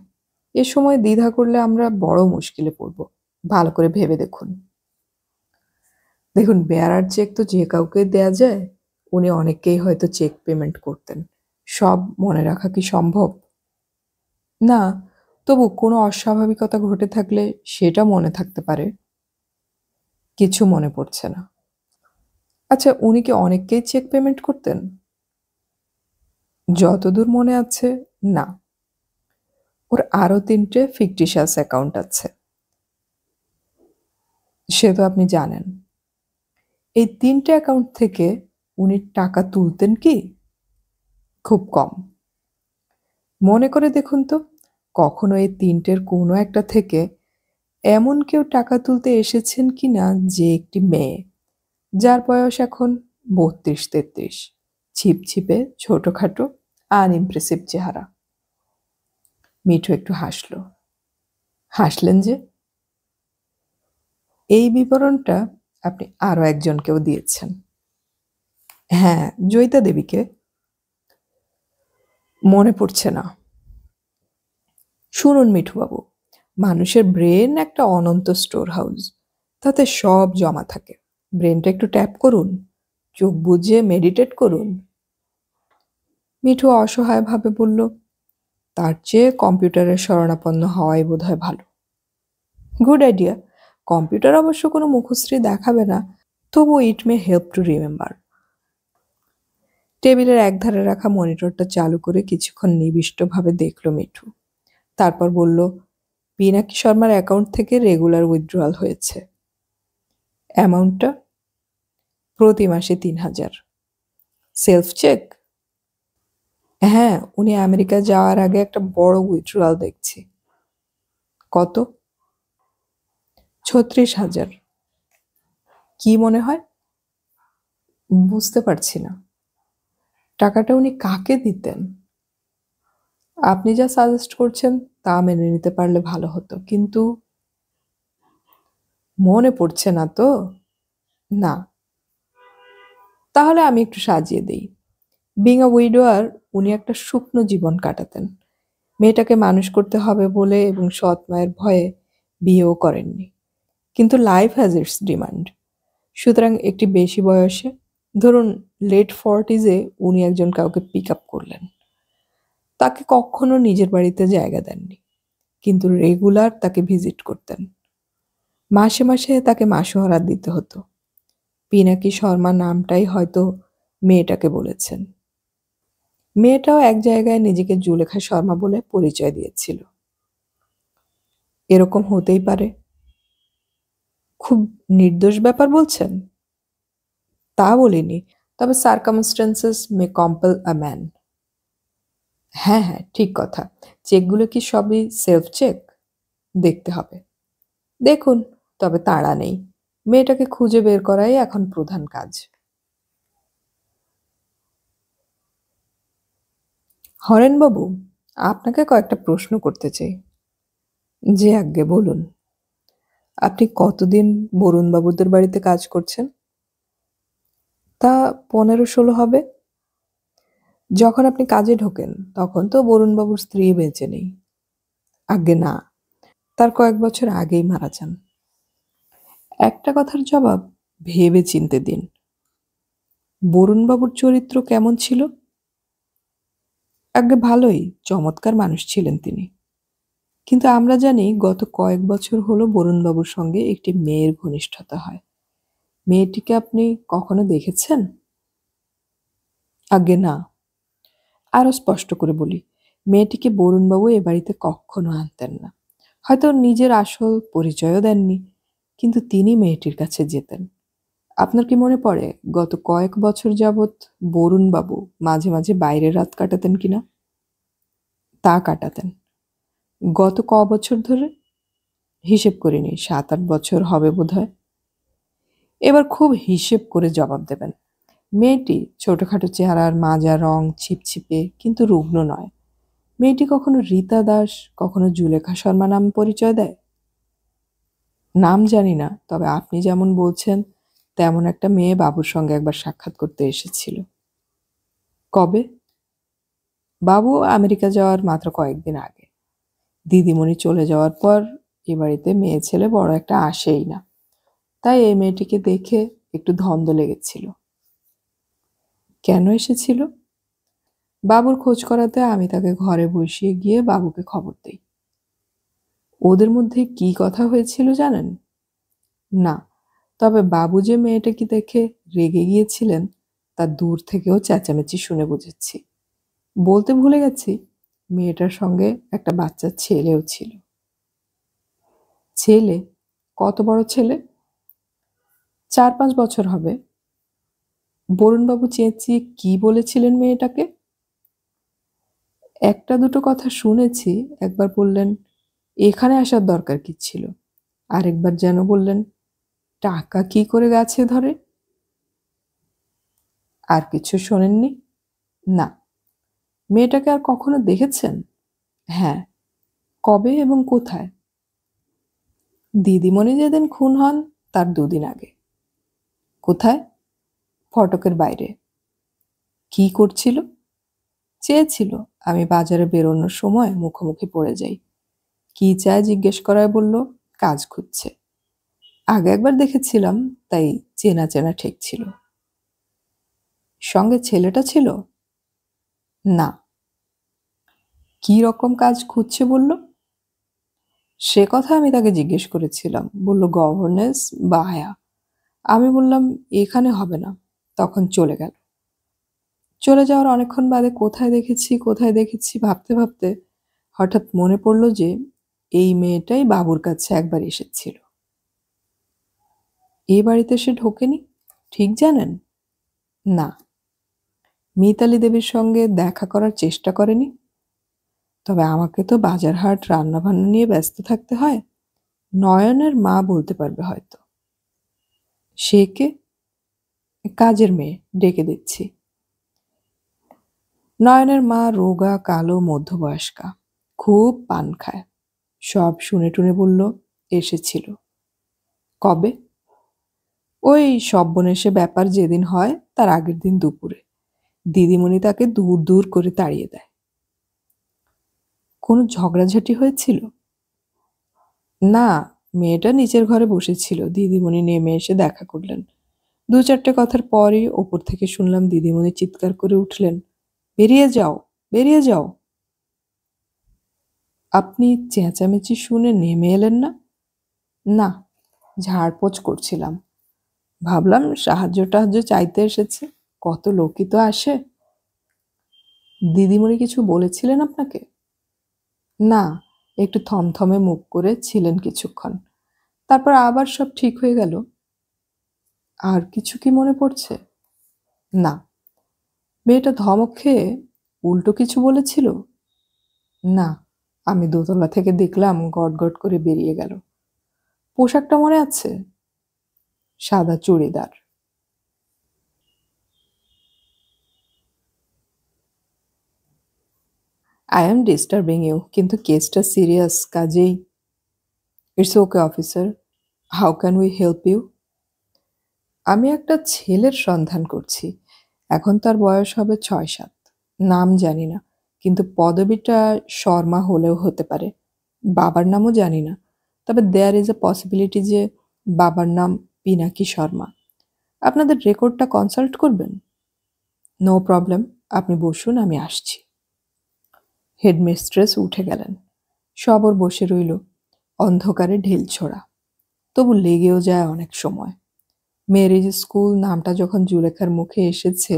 এ সময় দ্বিধা করলে আমরা বড় মুশকিলে পড়ব। ভালো করে ভেবে দেখুন। দেখুন, বেয়ারার চেক তো যে কাউকে দেয়া যায়। উনি অনেককেই হয়তো চেক পেমেন্ট করতেন। সব মনে রাখা কি সম্ভব? না, তবু কোনো অস্বাভাবিকতা ঘটে থাকলে সেটা মনে থাকতে পারে। কিছু মনে পড়ছে না। আচ্ছা, উনি কি অনেককেই চেক পেমেন্ট করতেন? যতদূর মনে আছে, না। ওর আরো 3টে ফিকটিশিয়াস অ্যাকাউন্ট আছে। সে তো আপনি জানেন। এই 3টে অ্যাকাউন্ট থেকে উনি টাকা তুলতেন কি? খুব কম। মনে করে দেখুন তো, কখনো এই 3টের কোনো একটা থেকে এমন কেউ টাকা তুলতে এসেছেন কিনা যে একটি মেয়ে, যার বয়স এখন 32-33, ছিপছিপে, ছোটখাটো, আনইমপ্রেসিভ চেহারা। মিঠু একটু হাসল। হাসলেন যে? এই বিবরণটা আপনি আরো একজনকেও দিয়েছেন। হ্যাঁ, জয়িতা দেবীকে। মনে পড়ছে না। শুনুন মিঠুবাবু, মানুষের ব্রেন একটা অনন্ত স্টোর হাউস। তাতে সব জমা থাকে। ব্রেনটা একটু ট্যাপ করুন, চোখ বুজে মেডিটেট করুন। মিঠু অসহায়ভাবে বলল, তার চেয়ে কম্পিউটারের শরণাপন্ন হওয়াই বোধহয় ভালো। Good idea. কম্পিউটার অবশ্য কোনো মুখশ্রী দেখাবে না, তবু ইট মে হেল্প টু রিমেম্বার। টেবিলের একধারে রাখা মনিটরটা চালু করে কিছুক্ষণ নিবিষ্টভাবে দেখল মিঠু। তারপর বলল, পিনাকি শর্মার অ্যাকাউন্ট থেকে রেগুলার উইথড্রয়াল হয়েছে। অ্যামাউন্টটা? প্রতি মাসে 3,000। Self cheque? হ্যাঁ, উনি আমেরিকা যাওয়ার আগে একটা বড় উইথড্রয়াল দেখছি। কত? 36,000। কি মনে হয়? বুঝতে পারছি না। টাকাটা উনি কাকে দিতেন? আপনি যা সাজেস্ট করছেন তা মেনে নিতে পারলে ভালো হতো, কিন্তু মনে পড়ছে না তো। না। তাহলে আমি একটু সাজিয়ে দেই। বিং আ উইডোয়ার, উনি একটা শুকনো জীবন কাটাতেন। মেয়েটাকে মানুষ করতে হবে বলে এবং সৎ মায়ের ভয়ে বিয়েও করেননি। কিন্তু লাইফ হ্যাজ ইটস ডিমান্ড। সুতরাং একটি বেশি বয়সে, ধরুন লেট 40s-এ, উনি একজন কাউকে পিক আপ করলেন। তাকে কখনো নিজের বাড়িতে জায়গা দেননি, কিন্তু রেগুলার তাকে ভিজিট করতেন। মাসে মাসে তাকে মাসোহারা দিতে হতো। পিনাকি শর্মা নামটাই হয়তো মেয়েটাকে বলেছেন। মেয়েটাও এক জায়গায় নিজেকে জুলেখা শর্মা বলে পরিচয় দিয়েছিল। এরকম হতেই পারে। খুব নির্দোষ ব্যাপার বলছেন? তা বলিনি, তবে circumstances May compel a man. হ্যাঁ হ্যাঁ, ঠিক কথা। চেকগুলো কি সবই সেলফ চেক? দেখতে হবে। দেখুন, তবে তাড়া নেই। মেয়েটাকে খুঁজে বের করাই এখন প্রধান কাজ। হরেনবাবু, আপনাকে কয়েকটা প্রশ্ন করতে চাই। জি আজ্ঞে, বলুন। আপনি কতদিন বরুণবাবুদের বাড়িতে কাজ করছেন? তা 15-16 হবে। যখন আপনি কাজে ঢোকেন তখন তো বরুণবাবুর স্ত্রী বেঁচে নেই। আজ্ঞে না, তার কয়েক বছর আগেই মারা যান। একটা কথার জবাব ভেবে চিনতে দিন। বরুণবাবুর চরিত্র কেমন ছিল? আজ্ঞে ভালোই, চমৎকার মানুষ ছিলেন তিনি। কিন্তু আমরা জানি গত কয়েক বছর হলো বরুণবাবুর সঙ্গে একটি মেয়ের ঘনিষ্ঠতা হয়। মেয়েটিকে আপনি কখনো দেখেছেন? আজ্ঞে না। আরো স্পষ্ট করে বলি, মেয়েটিকে বরুণবাবু এ বাড়িতে কখনো আনতেন না। হয়তো নিজের আসল পরিচয়ও দেননি, কিন্তু তিনি মেয়েটির কাছে যেতেন। আপনার কি মনে পড়ে গত কয়েক বছর যাবৎ বরুণবাবু মাঝে মাঝে বাইরে রাত কাটাতেন কিনা? তা কাটাতেন। গত বছর ধরে? হিসেব করিনি, 7-8 বছর হবে বোধহয়। এবার খুব হিসেব করে জবাব দেবেন। মেয়েটি ছোটখাটো চেহারার, মাজা রং, ছিপছিপে, কিন্তু রুগ্ন নয়। মেয়েটি কখনো রীতা দাস, কখনো জুলেখা শর্মা নাম পরিচয় দেয়? নাম জানি না, তবে আপনি যেমন বলছেন তেমন একটা মেয়ে বাবুর সঙ্গে একবার সাক্ষাৎ করতে এসেছিল। কবে? বাবু আমেরিকা যাওয়ার মাত্র কয়েকদিন আগে। দিদিমণি চলে যাওয়ার পর এ বাড়িতে মেয়ে ছেলে বড় একটা আসেই না। তাই এই মেয়েটিকে দেখে একটু ধন্দ লেগেছিল। কেন এসেছিল? বাবুর খোঁজ করাতে আমি তাকে ঘরে বসিয়ে গিয়ে বাবুকে খবর দেই। ওদের মধ্যে কি কথা হয়েছিল জানেন? না, তবে বাবু যে মেয়েটাকে দেখে রেগে গিয়েছিলেন তা দূর থেকেও চেঁচামেচি শুনে বুঝেছি। বলতে ভুলে গেছি, মেয়েটার সঙ্গে একটা বাচ্চা ছেলেও ছিল। ছেলে? কত বড় ছেলে? 4-5 বছর হবে। বরুণবাবু চেঁচিয়ে কি বলেছিলেন মেয়েটাকে? একটা দুটো কথা শুনেছি। একবার বললেন, এখানে আসার দরকার কি ছিল? আরেকবার যেন বললেন, টাকা কি করে গাছে ধরে? আর কিছু শোনেননি? না। মেয়েটাকে আর কখনো দেখেছেন? হ্যাঁ। কবে এবং কোথায়? দিদিমণি যেদিন খুন হন তার 2 দিন আগে। কোথায়? ফটকের বাইরে। কি করছিল? চেয়েছিল আমি বাজারে বেরোনোর সময় মুখোমুখি পড়ে যাই। কি চায় জিজ্ঞেস করায় বলল, কাজ খুঁজছে। আগে একবার দেখেছিলাম, তাই চেনা চেনা ঠেকছিল। সঙ্গে ছেলেটা ছিল? না। কি রকম কাজ খুঁজছে বলল? সে কথা আমি তাকে জিজ্ঞেস করেছিলাম। বলল গভর্নেন্স বা আয়া। আমি বললাম এখানে হবে না। তখন চলে গেল। চলে যাওয়ার অনেকক্ষণ বাদে কোথায় দেখেছি ভাবতে ভাবতে হঠাৎ মনে পড়ল যে এই মেয়েটাই বাবুর কাছে একবার এসেছিল। এই বাড়িতে সে ঢোকেনি, ঠিক জানেন? না। মিতালি দেবীর সঙ্গে দেখা করার চেষ্টা করেনি? তবে আমাকে তো বাজার হাট রান্নাবান্না নিয়ে ব্যস্ত থাকতে হয়। নয়নের মা বলতে পারবে হয়তো। সে কে? কাজের মেয়ে, ডেকে দিচ্ছি। নয়নের মা রোগা, কালো, মধ্যবয়স্কা, খুব পান খায়। সব শুনে টুনে বলল এসেছিল। কবে? ওই সর্বনেশে ব্যাপার যেদিন হয় তার আগের দিন দুপুরে দিদিমণি তাকে দূর দূর করে তাড়িয়ে দেয়। কোনো ঝগড়াঝাটি হয়েছিল? না, মেয়েটা নিচের ঘরে বসেছিল, দিদিমণি নেমে এসে দেখা করলেন। দু চারটে কথার পরই ওপর থেকে শুনলাম দিদিমণি চিৎকার করে উঠলেন, বেরিয়ে যাও, বেরিয়ে যাও। আপনি চেঁচামেচি শুনে নেমে এলেন না? না, ঝাড়পোছ করছিলাম। ভাবলাম সাহায্য টাহায্য চাইতে এসেছে, কত লোকই তো আসে। দিদিমণি কিছু বলেছিলেন আপনাকে? না, একটু থমথমে মুখ করে ছিলেন কিছুক্ষণ, তারপর আবার সব ঠিক হয়ে গেল। আর কিছু কি মনে পড়ছে? না। মেয়েটা ধমক খেয়ে উল্টো কিছু বলেছিল? না, আমি দোতলা থেকে দেখলাম গট গট করে বেরিয়ে গেল। পোশাকটা মনে আছে? সাদা churidar. I am disturbing you, কিন্তু কেসটা সিরিয়াস, কাজেই। It's okay officer, how can we help you? আমি একটা ছেলের সন্ধান করছি। এখন তার বয়স হবে ৬-৭। নাম জানি না, কিন্তু পদবিটা শর্মা হলেও হতে পারে। বাবার নামও জানি না, তবে দেয়ার ইজ এ পসিবিলিটি যে বাবার নাম পিনাকি শর্মা। আপনাদের রেকর্ডটা কনসাল্ট করবেন? নো প্রবলেম, আপনি বসুন, আমি আসছি। হেডমিস্ট্রেস উঠে গেলেন। সবর বসে রইল, অন্ধকারে ঢিল ছোড়া। তবু লেগেও যায় অনেক সময়। মেরিজ স্কুল নামটা যখন জুলেখার মুখে এসেছে,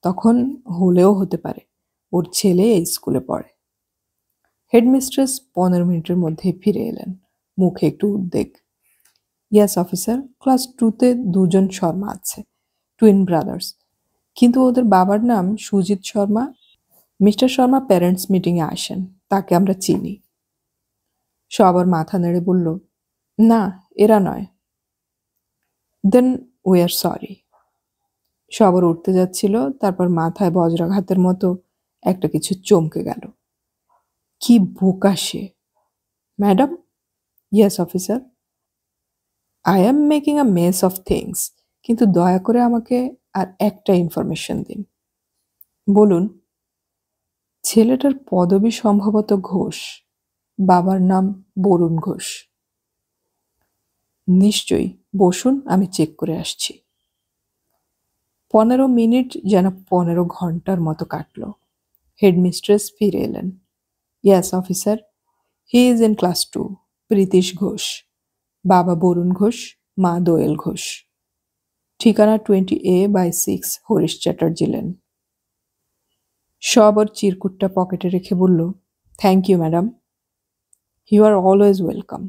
তখন হলেও হতে পারে ওর ছেলে এই স্কুলে পড়ে। হেডমিস্ট্রেস 15 মিনিটের মধ্যেই ফিরে এলেন, মুখে একটু উদ্বেগ। ইয়াস অফিসার, ক্লাস 2-তে 2জন শর্মা আছে, টুইন ব্রাদার্স, কিন্তু ওদের বাবার নাম সুজিত শর্মা। মিস্টার শর্মা প্যারেন্টস মিটিংয়ে আসেন, তাকে আমরা চিনি। সবার মাথা নেড়ে বলল, না, এরা নয়। Then we are sorry. সবার উঠতে যাচ্ছিল, তারপর মাথায় বজ্রাঘাতের মতো একটা কিছু চমকে গেল। কি বোকা সে! Madam? Yes officer. I am making a mess of things, কিন্তু দয়া করে আমাকে আর একটা ইনফরমেশন দিন। বলুন। ছেলেটার পদবি সম্ভবত ঘোষ, বাবার নাম বরুণ ঘোষ। নিশ্চয়ই, বসুন, আমি চেক করে আসছি। 15 মিনিট যেন 15 ঘন্টার মতো কাটল। হেডমিস্ট্রেস ফিরে এলেন। Yes officer, he is in class 2, Pritish Ghosh. বাবা বরুণ ঘোষ, মা দোয়েল ঘোষ। ঠিকানা 20A/6 হরিশ চ্যাটার্জি লেন। সব ওর চিরকুটটা পকেটে রেখে বলল, thank you madam, you are always welcome.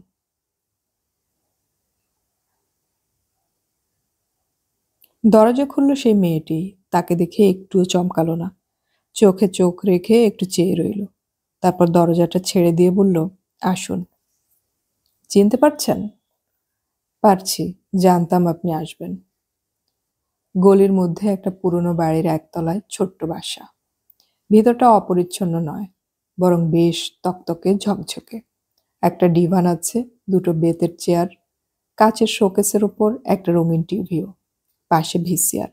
দরজা খুলল সেই মেয়েটি, তাকে দেখে একটুও চমকালো না। চোখে চোখ রেখে একটু চেয়ে রইল, তারপর দরজাটা ছেড়ে দিয়ে বলল, আসুন। চিনতে পারছেন? পারছি, জানতাম আপনি আসবেন। গলির মধ্যে একটা পুরনো বাড়ির একতলায় ছোট্ট বাসা। ভিতরটা অপরিচ্ছন্ন নয়, বরং বেশ তকতকে ঝকঝকে। একটা ডিভান আছে, দুটো বেতের চেয়ার, কাচের শোকেসের ওপর একটা রঙিন টিভিও, পাশে ভিসিআর।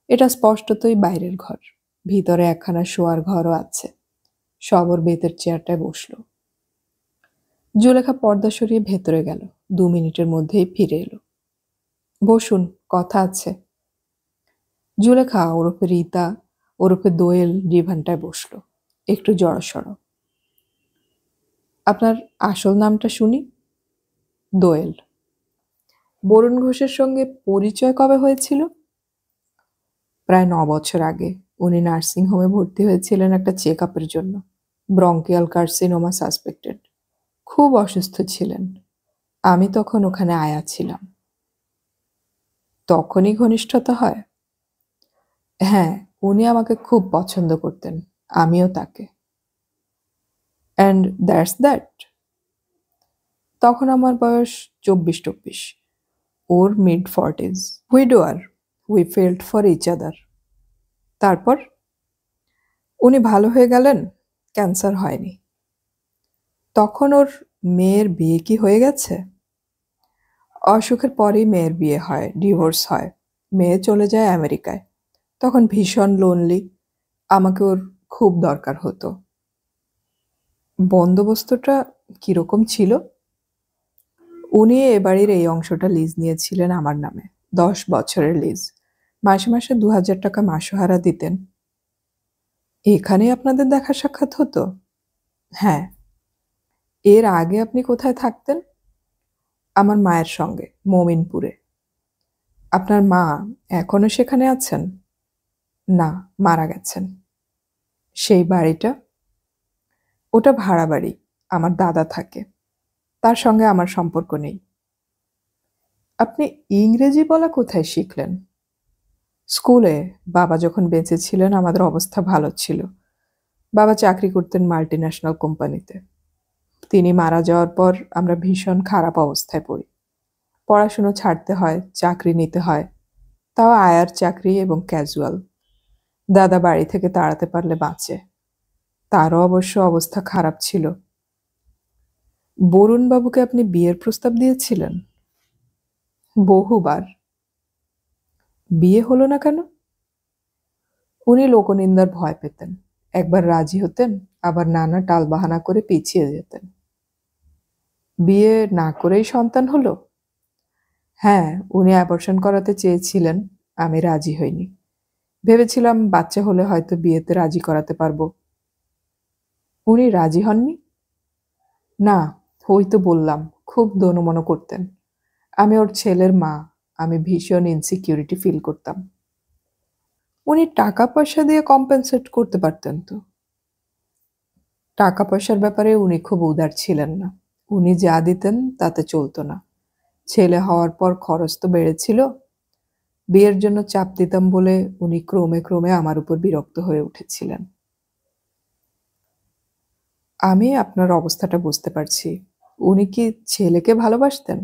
এটা স্পষ্টতই বাইরের ঘর। ভিতরে একখানা শোয়ার ঘরও আছে। সবর বেতের চেয়ারটায় বসল। জুলেখা পর্দা সরিয়ে ভেতরে গেল, 2 মিনিটের মধ্যেই ফিরে এলো। বসুন, কথা আছে। জুলেখা ওরফে রীতা ওরফে দোয়েল ডিভানটায় বসল, একটু জড়সড়। আপনার আসল নামটা শুনি। দোয়েল। বরুণ ঘোষের সঙ্গে পরিচয় কবে হয়েছিল? প্রায় 9 বছর আগে। উনি নার্সিং হোমে ভর্তি হয়েছিলেন একটা চেক আপের জন্য। Bronchial carcinoma suspected. খুব অসুস্থ ছিলেন। আমি তখন ওখানে আয়া ছিলাম। তখনই ঘনিষ্ঠতা হয়? হ্যাঁ, উনি আমাকে খুব পছন্দ করতেন, আমিও তাকে। And that's that? তখন আমার বয়স 24-24, ওর mid-40s। Widower, we felt for each other. তারপর? উনি ভালো হয়ে গেলেন, ক্যান্সার হয়নি। তখন ওর মেয়ের বিয়ে কি হয়ে গেছে? অসুখের পরেই মেয়ের বিয়ে হয়, ডিভোর্স হয়। মেয়ে চলে যায় আমেরিকায়। তখন ভীষণ লোনলি। আমাকে ওর খুব দরকার হতো। বন্দোবস্তটা কিরকম ছিল? উনি এ বাড়ির এই অংশটা লিজ নিয়েছিলেন আমার নামে। 10 বছরের লিজ। মাসে মাসে 2,000 টাকা মাসোহারা দিতেন। এখানেই আপনাদের দেখা সাক্ষাৎ হতো? হ্যাঁ। এর আগে আপনি কোথায় থাকতেন? আমার মায়ের সঙ্গে, মমিনপুরে। আপনার মা এখনো সেখানে আছেন? না, মারা গেছেন। সেই বাড়িটা? ওটা ভাড়া বাড়ি। আমার দাদা থাকে। তার সঙ্গে আমার সম্পর্ক নেই। আপনি ইংরেজি বলা কোথায় শিখলেন? স্কুলে। বাবা যখন বেঁচে ছিলেন আমাদের অবস্থা ভালো ছিল। বাবা চাকরি করতেন মাল্টিন্যাশনাল কোম্পানিতে। তিনি মারা যাওয়ার পর আমরা ভীষণ খারাপ অবস্থায় পড়ি। পড়াশুনো ছাড়তে হয়, চাকরি নিতে হয়। তাও আয়ার চাকরি এবং ক্যাজুয়াল। দাদা বাড়ি থেকে তাড়াতে পারলে বাঁচে। তারও অবশ্য অবস্থা খারাপ ছিল। বরুণবাবুকে আপনি বিয়ের প্রস্তাব দিয়েছিলেন? বহুবার। বিয়ে হলো না কেন? উনি লোকনিন্দার ভয় পেতেন। একবার রাজি হতেন, আবার নানা টালবাহানা করে পিছিয়ে যেতেন। বিয়ে না করেই সন্তান হলো? হ্যাঁ, উনি অ্যাবর্শন করাতে চেয়েছিলেন। আমি রাজি হইনি। ভেবেছিলাম বাচ্চা হলে হয়তো বিয়েতে রাজি করাতে পারবো। উনি রাজি হননি? না, ওই তো বললাম, খুব দোনমনো করতেন। আমি ওর ছেলের মা। আমি ভীষণ ইনসিকিউরিটি ফিল করতাম। উনি টাকা পয়সা দিয়ে কম্পেনসেট করতে পারতেন তো। টাকা পয়সার ব্যাপারে উনি খুব উদার ছিলেন না। উনি যা দিতেন তাতে চলতো না। ছেলে হওয়ার পর খরচ তো বেড়েছিল। বিয়ের জন্য চাপ দিতাম বলে উনি ক্রমে ক্রমে আমার উপর বিরক্ত হয়ে উঠেছিলেন। আমি আপনার অবস্থাটা বুঝতে পারছি। উনি কি ছেলেকে ভালোবাসতেন?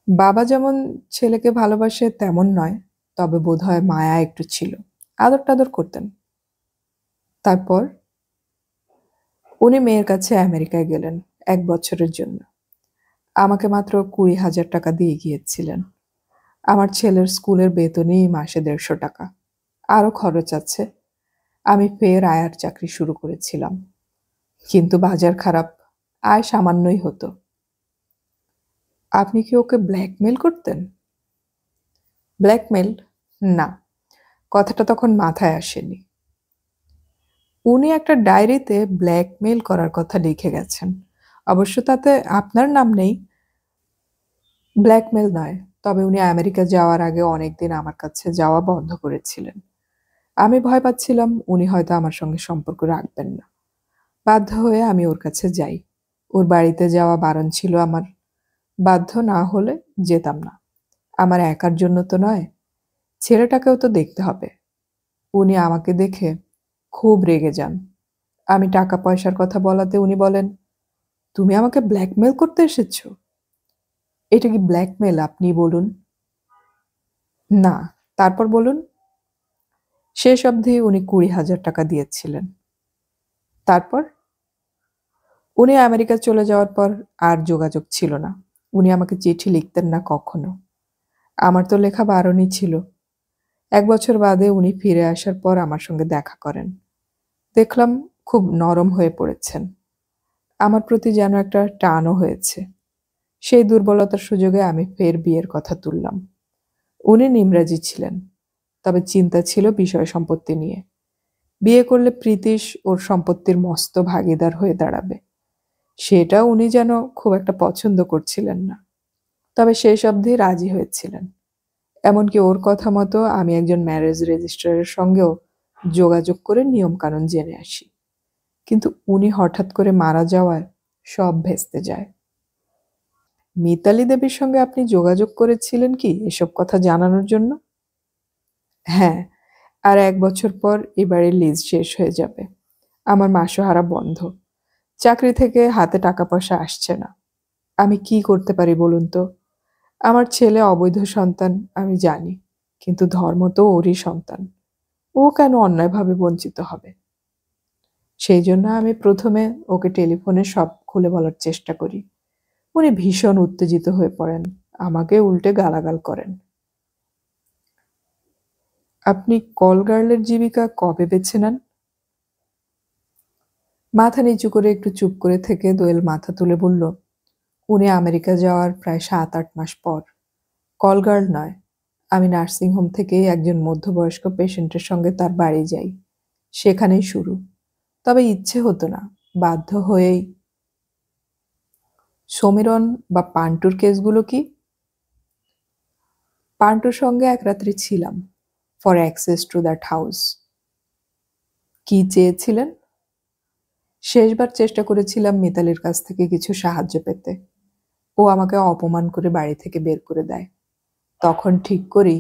বাবা যেমন ছেলেকে ভালোবাসে তেমন নয়, তবে বোধহয় মায়া একটু ছিল। আদর টাদর করতেন। তারপর? উনি মেয়ের কাছে আমেরিকায় গেলেন 1 বছরের জন্য। আমাকে মাত্র 20,000 টাকা দিয়ে গিয়েছিলেন। আমার ছেলের স্কুলের বেতনই মাসে 150 টাকা। আরও খরচ আছে। আমি ফের আয়ার চাকরি শুরু করেছিলাম। কিন্তু বাজার খারাপ। আয় সামান্যই হতো। আপনি কি ওকে ব্ল্যাকমেল করতেন? ব্ল্যাকমেল? না, কথাটা তখন মাথায় আসেনি। উনি একটা ডায়েরিতে ব্ল্যাকমেল করার কথা লিখে গেছেন। অবশ্য তাতে আপনার নাম নেই। ব্ল্যাকমেল নয়, তবে উনি আমেরিকা যাওয়ার আগে অনেকদিন আমার কাছে যাওয়া বন্ধ করেছিলেন। আমি ভয় পাচ্ছিলাম উনি হয়তো আমার সঙ্গে সম্পর্ক রাখবেন না। বাধ্য হয়ে আমি ওর কাছে যাই। ওর বাড়িতে যাওয়া বারণ ছিল আমার। বাধ্য না হলে যেতাম না। আমার একার জন্য তো নয়, ছেলেটাকেও তো দেখতে হবে। উনি আমাকে দেখে খুব রেগে যান। আমি টাকা পয়সার কথা বলাতে উনি বলেন, তুমি আমাকে ব্ল্যাকমেল করতে এসেছো? এটা কি ব্ল্যাকমেল আপনি বলুন? না। তারপর বলুন। শেষ অবধি উনি 20,000 টাকা দিয়েছিলেন। তারপর? উনি আমেরিকা চলে যাওয়ার পর আর যোগাযোগ ছিল না। উনি আমাকে চিঠি লিখতেন না কখনো। আমার তো লেখা বারণই ছিল। 1 বছর বাদে উনি ফিরে আসার পর আমার সঙ্গে দেখা করেন। দেখলাম খুব নরম হয়ে পড়েছেন। আমার প্রতি যেন একটা টানও হয়েছে। সেই দুর্বলতার সুযোগে আমি ফের বিয়ের কথা তুললাম। উনি নিমরাজি ছিলেন, তবে চিন্তা ছিল বিষয় সম্পত্তি নিয়ে। বিয়ে করলে প্রীতিশ ওর সম্পত্তির মস্ত ভাগীদার হয়ে দাঁড়াবে। সেটা উনি যেন খুব একটা পছন্দ করছিলেন না। তবে শেষ অবধি রাজি হয়েছিলেন। এমনকি ওর কথা মতো আমি একজন ম্যারেজ রেজিস্ট্রারের সঙ্গেও যোগাযোগ করে নিয়মকানুন জেনে আসি। কিন্তু উনি হঠাৎ করে মারা যাওয়ায় সব ভেস্তে যায়। মিতালি দেবীর সঙ্গে আপনি যোগাযোগ করেছিলেন কি এসব কথা জানানোর জন্য? হ্যাঁ, আর 1 বছর পর এ বাড়ির লিজ শেষ হয়ে যাবে। আমার মাসোহারা বন্ধ। চাকরি থেকে হাতে টাকা পয়সা আসছে না। আমি কি করতে পারি বলুন তো? আমার ছেলে অবৈধ সন্তান আমি জানি, কিন্তু ধর্ম তো ওরই সন্তান। ও কেন অন্যায়ভাবে বঞ্চিত হবে? সেই জন্য আমি প্রথমে ওকে টেলিফোনে সব খুলে বলার চেষ্টা করি। উনি ভীষণ উত্তেজিত হয়ে পড়েন, আমাকে উল্টে গালাগাল করেন। আপনি কল গার্লের জীবিকা কবে বেছে নেন? মাথা নিচু করে একটু চুপ করে থেকে দোয়েল মাথা তুলে বলল, উনি আমেরিকা যাওয়ার প্রায় 7-8 মাস পর। কল গার্ল নয়, আমি নার্সিংহোম থেকে একজন মধ্যবয়স্ক পেশেন্টের সঙ্গে তার বাড়ি যাই, সেখানেই শুরু। তবে ইচ্ছে হতো না, বাধ্য হয়েই। সমীরণ বা পান্টুর কেসগুলো কি? পান্টুর সঙ্গে এক রাত্রি ছিলাম, for access to that house. কি চেয়েছিলেন? শেষবার চেষ্টা করেছিলাম মিতালির কাছ থেকে কিছু সাহায্য পেতে। ও আমাকে অপমান করে বাড়ি থেকে বের করে দেয়। তখন ঠিক করি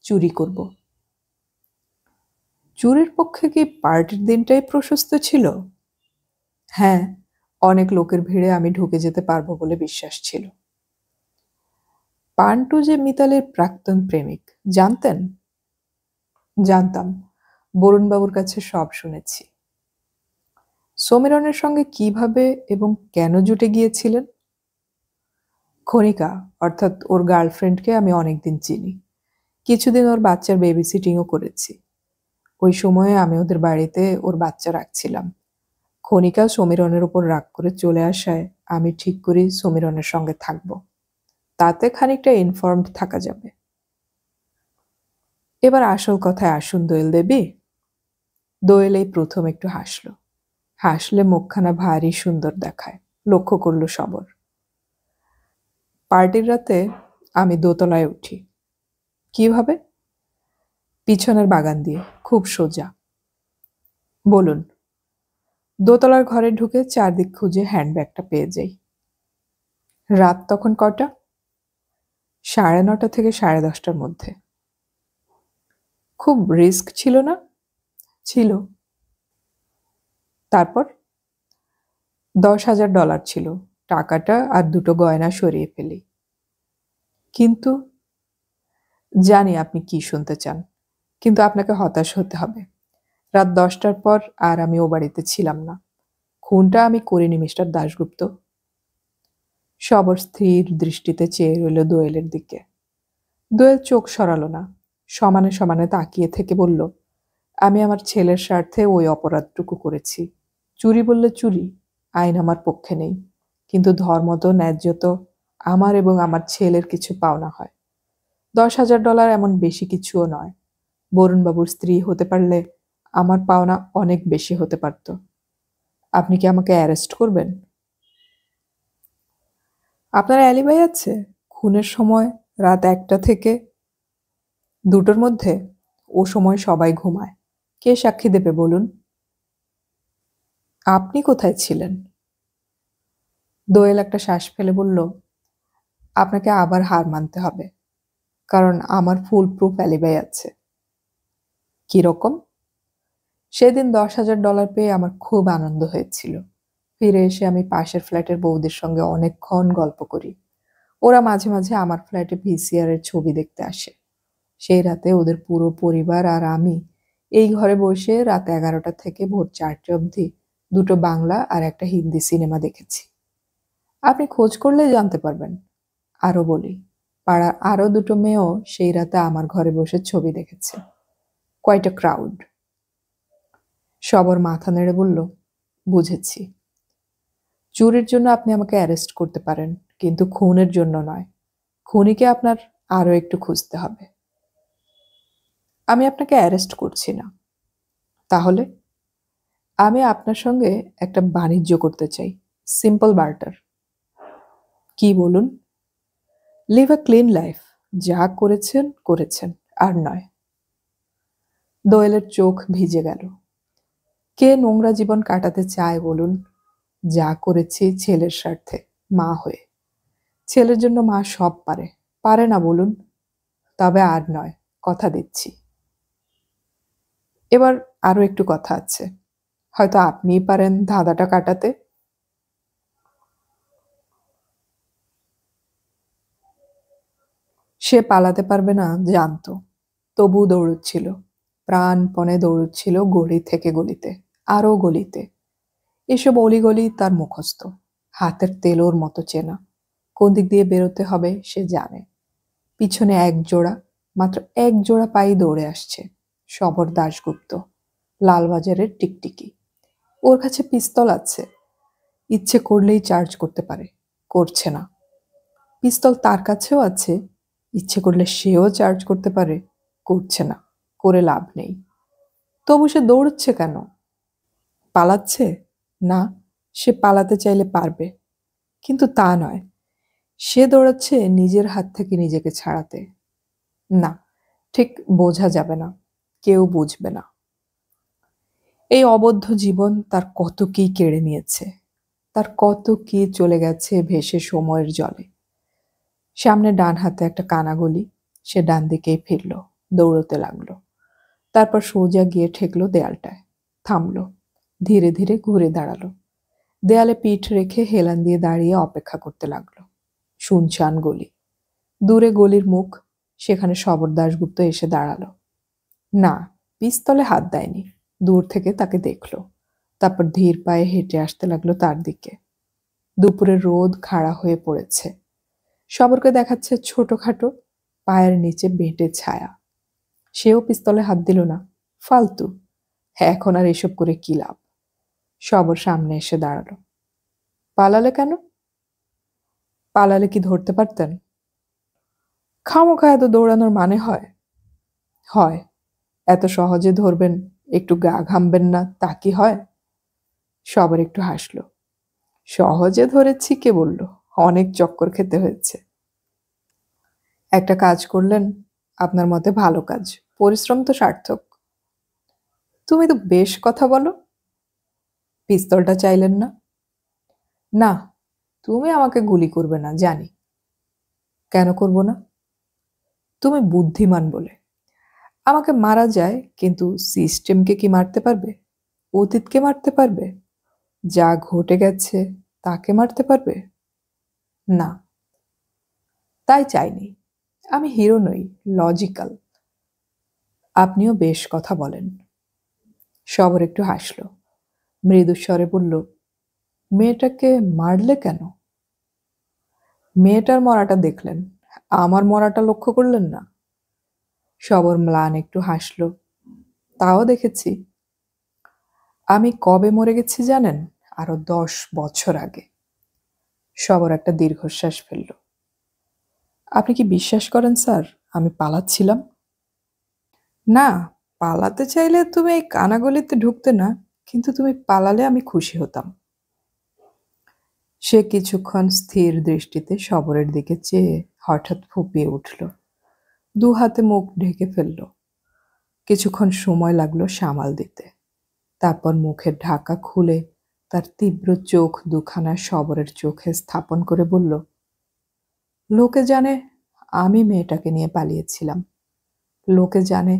চুরি করব। চুরির পক্ষে কি পার্টির দিনটাই প্রশস্ত ছিল? হ্যাঁ, অনেক লোকের ভিড়ে আমি ঢুকে যেতে পারবো বলে বিশ্বাস ছিল। পান্টু যে মিতালের প্রাক্তন প্রেমিক, জানতেন? জানতাম, বরুণবাবুর কাছে সব শুনেছি। সমীরণের সঙ্গে কিভাবে এবং কেন জুটে গিয়েছিলেন? খনিকা, অর্থাৎ ওর গার্লফ্রেন্ডকে আমি অনেকদিন চিনি। কিছুদিন ওর বাচ্চার বেবি সিটিংও করেছি। ওই সময়ে আমি ওদের বাড়িতে ওর বাচ্চা রাখছিলাম। খনিকা সমীরণের উপর রাগ করে চলে আসায় আমি ঠিক করি সমীরণের সঙ্গে থাকব, তাতে খানিকটা ইনফর্মড থাকা যাবে। এবার আসল কথায় আসুন দোয়েল দেবী। দোয়েল এই প্রথম একটু হাসলো। হাসলে মুখখানা ভারী সুন্দর দেখায়, লক্ষ্য করল সবর। পার্টির রাতে আমি দোতলায় উঠি। কিভাবে? পিছনের বাগান দিয়ে, খুব সোজা। বলুন। দোতলার ঘরে ঢুকে চারদিক খুঁজে হ্যান্ডব্যাগটা পেয়ে যাই। রাত তখন কটা? 9:30 থেকে 10:30 মধ্যে। খুব রিস্ক ছিল না? ছিল। তারপর? $10,000 ছিল। টাকাটা আর দুটো গয়না সরিয়ে ফেলি। কিন্তু? জানি আপনি কি শুনতে চান, কিন্তু আপনাকে হতাশ হতে হবে। রাত 10টার পর আর আমি ও বাড়িতে ছিলাম না। খুনটা আমি করিনি মিস্টার দাশগুপ্ত। সবর স্থির দৃষ্টিতে চেয়ে রইল দোয়েলের দিকে। দোয়েল চোখ সরালো না, সমানে সমানে তাকিয়ে থেকে বলল, আমি আমার ছেলের স্বার্থে ওই অপরাধটুকু করেছি। চুরি বললে চুরি, আইন আমার পক্ষে নেই, কিন্তু ধর্ম তো ন্যায্য তো আমার এবং আমার ছেলের কিছু পাওনা হয়। $10,000 এমন বেশি কিছুও নয়। বরুণবাবুর স্ত্রী হতে পারলে আমার পাওনা অনেক বেশি হতে পারত। আপনি কি আমাকে অ্যারেস্ট করবেন? আপনার অ্যালিবাই আছে? খুনের সময় রাত 1টা থেকে 2টোর মধ্যে? ও সময় সবাই ঘুমায়। কে সাক্ষী দেবে বলুন? আপনি কোথায় ছিলেন? দোয়েল একটা শ্বাস ফেলে বলল, আপনাকে আবার হার মানতে হবে, কারণ আমার ফুল প্রুফ অ্যালিবাই আছে। কিরকম? সেদিন $10,000 পেয়ে আমার খুব আনন্দ হয়েছিল। ফিরে এসে আমি পাশের ফ্ল্যাটের বউদের সঙ্গে অনেকক্ষণ গল্প করি। ওরা মাঝে মাঝে আমার ফ্ল্যাটে ভিসিআর এর ছবি দেখতে আসে। সেই রাতে ওদের পুরো পরিবার আর আমি এই ঘরে বসে রাত 11টা থেকে ভোর 4টে অবধি দুটো বাংলা আর একটা হিন্দি সিনেমা দেখেছি। আপনি খোঁজ করলেই জানতে পারবেন। আরও বলি, পাড়ার আরও দুটো মেয়েও সেই রাতে আমার ঘরে বসে ছবি দেখেছে। Quite a crowd. সবর মাথা নেড়ে বলল, বুঝেছি। চুরির জন্য আপনি আমাকে অ্যারেস্ট করতে পারেন, কিন্তু খুনের জন্য নয়। খুনিকে আপনার আরও একটু খুঁজতে হবে। আমি আপনাকে অ্যারেস্ট করছি না। তাহলে? আমি আপনার সঙ্গে একটা বাণিজ্য করতে চাই, সিম্পল বার্টার। কি বলুন? Live a clean life. যা করেছেন করেছেন, আর নয়। দোয়েলের চোখ ভিজে গেল। কে নোংরা জীবন কাটাতে চায় বলুন? যা করেছি ছেলের স্বার্থে, মা হয়ে। ছেলের জন্য মা সব পারে, পারে না বলুন? তবে আর নয়, কথা দিচ্ছি। এবার আরও একটু কথা আছে, হয়তো আপনিই পারেন ধাঁধাটা কাটাতে। সে পালাতে পারবে না জানতো, তবু দৌড়চ্ছিল, প্রাণপণে দৌড়চ্ছিল গলি থেকে গলিতে, আরও গলিতে। এসব অলিগলি তার মুখস্থ, হাতের তেলোর মতো চেনা। কোন দিক দিয়ে বেরোতে হবে সে জানে। পিছনে মাত্র এক জোড়া পাই দৌড়ে আসছে। শবর দাশগুপ্ত, লালবাজারের টিকটিকি। ওর কাছে পিস্তল আছে, ইচ্ছে করলেই চার্জ করতে পারে, করছে না। পিস্তল তার কাছেও আছে, ইচ্ছে করলে সেও চার্জ করতে পারে, করছে না, করে লাভ নেই। তবু সে দৌড়চ্ছে কেন? পালাচ্ছে না, সে পালাতে চাইলে পারবে, কিন্তু তা নয়। সে দৌড়াচ্ছে নিজের হাত থেকে নিজেকে ছাড়াতে। না, ঠিক বোঝা যাবে না, কেউ বুঝবে না। এই অবদ্ধ জীবন তার কত কি কেড়ে নিয়েছে, তার কত কি চলে গেছে ভেসে সময়ের জলে। সামনে ডান হাতে একটা কানাগলি, সে ডান দিকেই ফিরল, দৌড়তে লাগলো। তারপর সোজা গিয়ে ঠেকলো দেয়ালটায়, থামলো, ধীরে ধীরে ঘুরে দাঁড়ালো। দেয়ালে পিঠ রেখে হেলান দিয়ে দাঁড়িয়ে অপেক্ষা করতে লাগলো। শুনশান গলি, দূরে গলির মুখ, সেখানে শবর দাশগুপ্ত এসে দাঁড়ালো। না, পিস্তলে হাত দেয়নি, দূর থেকে তাকে দেখলো। তারপর ধীর পায়ে হেঁটে আসতে লাগলো তার দিকে। দুপুরের রোদ খাড়া হয়ে পড়েছে। শবরকে দেখাচ্ছে ছোটখাটো, পায়ের নিচে বেঁটে ছায়া। সেও পিস্তলে হাত দিল না, ফালতু। এখন আর এসব করে কি লাভ? শবর সামনে এসে দাঁড়ালো। পালালে কেন? পালালে কি ধরতে পারতেন? খামোখা এত দৌড়ানোর মানে হয়? হয়। এত সহজে ধরবেন, একটু গা ঘামবেন না, তা কি হয়? শবর একটু হাসলো। সহজে ধরেছি কে বলল? অনেক চক্কর খেতে হয়েছে। একটা কাজ করলেন, আপনার মতে ভালো কাজ, পরিশ্রম তো সার্থক। তুমি তো বেশ কথা বলো। পিস্তলটা চাইলেন না? না, তুমি আমাকে গুলি করবে না জানি। কেন করব না? তুমি বুদ্ধিমান বলে। আমাকে মারা যায়, কিন্তু সিস্টেমকে কি মারতে পারবে? অতীতকে মারতে পারবে? যা ঘটে গেছে তাকে মারতে পারবে? না, তাই চাইনি। আমি হিরো নই, লজিক্যাল। আপনিও বেশ কথা বলেন। শবর একটু হাসল, মৃদু স্বরে বলল, মেয়েটাকে মারলে কেন? মেয়েটার মরাটা দেখলেন, আমার মরাটা লক্ষ্য করলেন না? শবর ম্লান একটু হাসল, তাও দেখেছি। আমি কবে মরে গেছি জানেন? আরো 10 বছর আগে। শবর একটা দীর্ঘশ্বাস ফেলল। আপনি কি বিশ্বাস করেন স্যার আমি পালাচ্ছিলাম? না, পালাতে চাইলে তুমি এই কানাগলিতে ঢুকতে না, কিন্তু তুমি পালালে আমি খুশি হতাম। সে কিছুক্ষণ স্থির দৃষ্টিতে শবরের দিকে চেয়ে হঠাৎ ফুঁপিয়ে উঠল, দু হাতে মুখ ঢেকে ফেলল। কিছুক্ষণ সময় লাগলো সামাল দিতে। তারপর মুখের ঢাকা খুলে তার তীব্র চোখ দুখানা শবরের চোখে স্থাপন করে বলল, লোকে জানে আমি মেয়েটাকে নিয়ে পালিয়েছিলাম। লোকে জানে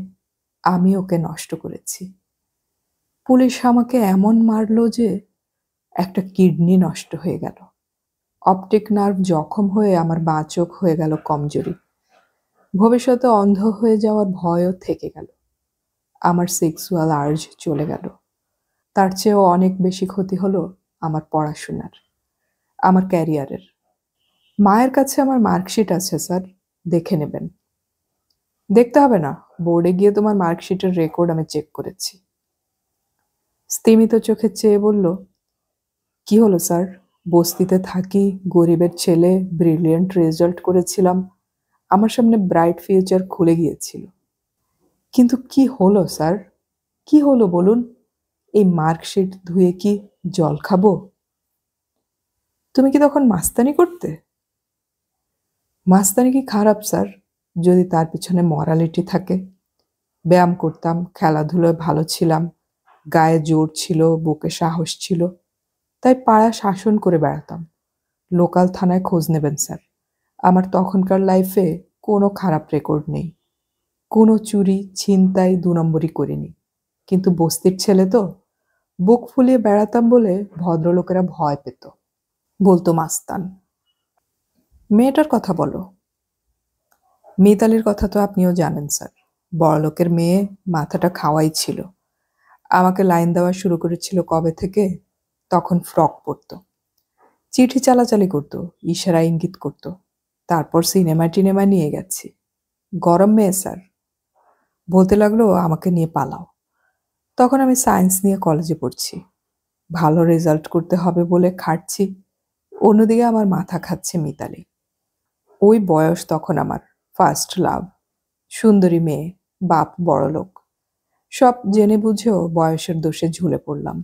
আমি ওকে নষ্ট করেছি। পুলিশ আমাকে এমন মারলো যে একটা কিডনি নষ্ট হয়ে গেল। অপটিক নার্ভ জখম হয়ে আমার বাঁ চোখ হয়ে গেল কমজোরি। ভবিষ্যতে অন্ধ হয়ে যাওয়ার ভয়ও থেকে গেল। আমার সেক্সুয়াল আর্জ চলে গেল। তার চেয়েও অনেক বেশি ক্ষতি হলো আমার পড়াশোনার, আমার ক্যারিয়ারের। মায়ের কাছে আমার মার্কশিট আছে স্যার, দেখে নেবেন। দেখতে হবে না, বোর্ডে গিয়ে তোমার মার্কশিটের রেকর্ড আমি চেক করেছি। স্তিমিত চোখে চেয়ে বলল, কি হলো স্যার? বস্তিতে থাকি, গরিবের ছেলে, ব্রিলিয়েন্ট রেজাল্ট করেছিলাম, আমার সামনে ব্রাইট ফিউচার খুলে গিয়েছিল। কিন্তু কি হলো স্যার? কি হলো বলুন? এই মার্কশিট ধুয়ে কি জল খাবো? তুমি কি তখন মাস্তানি করতে? মাস্তানি কি খারাপ স্যার, যদি তার পিছনে মরালিটি থাকে? ব্যায়াম করতাম, খেলাধুলোয় ভালো ছিলাম, গায়ে জোর ছিল, বুকে সাহস ছিল, তাই পাড়া শাসন করে বেড়াতাম। লোকাল থানায় খোঁজ নেবেন স্যার, আমার তখনকার লাইফে কোনো খারাপ রেকর্ড নেই। কোনো চুরি ছিনতাই 2 নম্বরই করিনি। কিন্তু বস্তির ছেলে তো, বুক ফুলিয়ে বেড়াতাম বলে ভদ্রলোকেরা ভয় পেত, বলতো মাস্তান। মেয়েটার কথা বলো। মিতালির কথা তো আপনিও জানেন স্যার, বড়লোকের মেয়ে, মাথাটা খাওয়াই ছিল। আমাকে লাইন দেওয়া শুরু করেছিল কবে থেকে? তখন ফ্রক পরতো। চিঠি চালাচালি করতো, ইশারা ইঙ্গিত করতো। তারপর সিনেমা টিনেমা নিয়ে গেছি। গরম মেয়ে স্যার। বলতে লাগলো আমাকে নিয়ে পালাও। তখন আমি সায়েন্স নিয়ে কলেজে পড়ছি, ভালো রেজাল্ট করতে হবে বলে খাটছি। অন্যদিকে আমার মাথা খাচ্ছে মিতালি। ওই বয়স তখন আমার, ফার্স্ট লাভ, সুন্দরী মেয়ে, বাপ বড়লোক। সব জেনে বুঝেও বয়সের দোষে ঝুলে পড়লাম।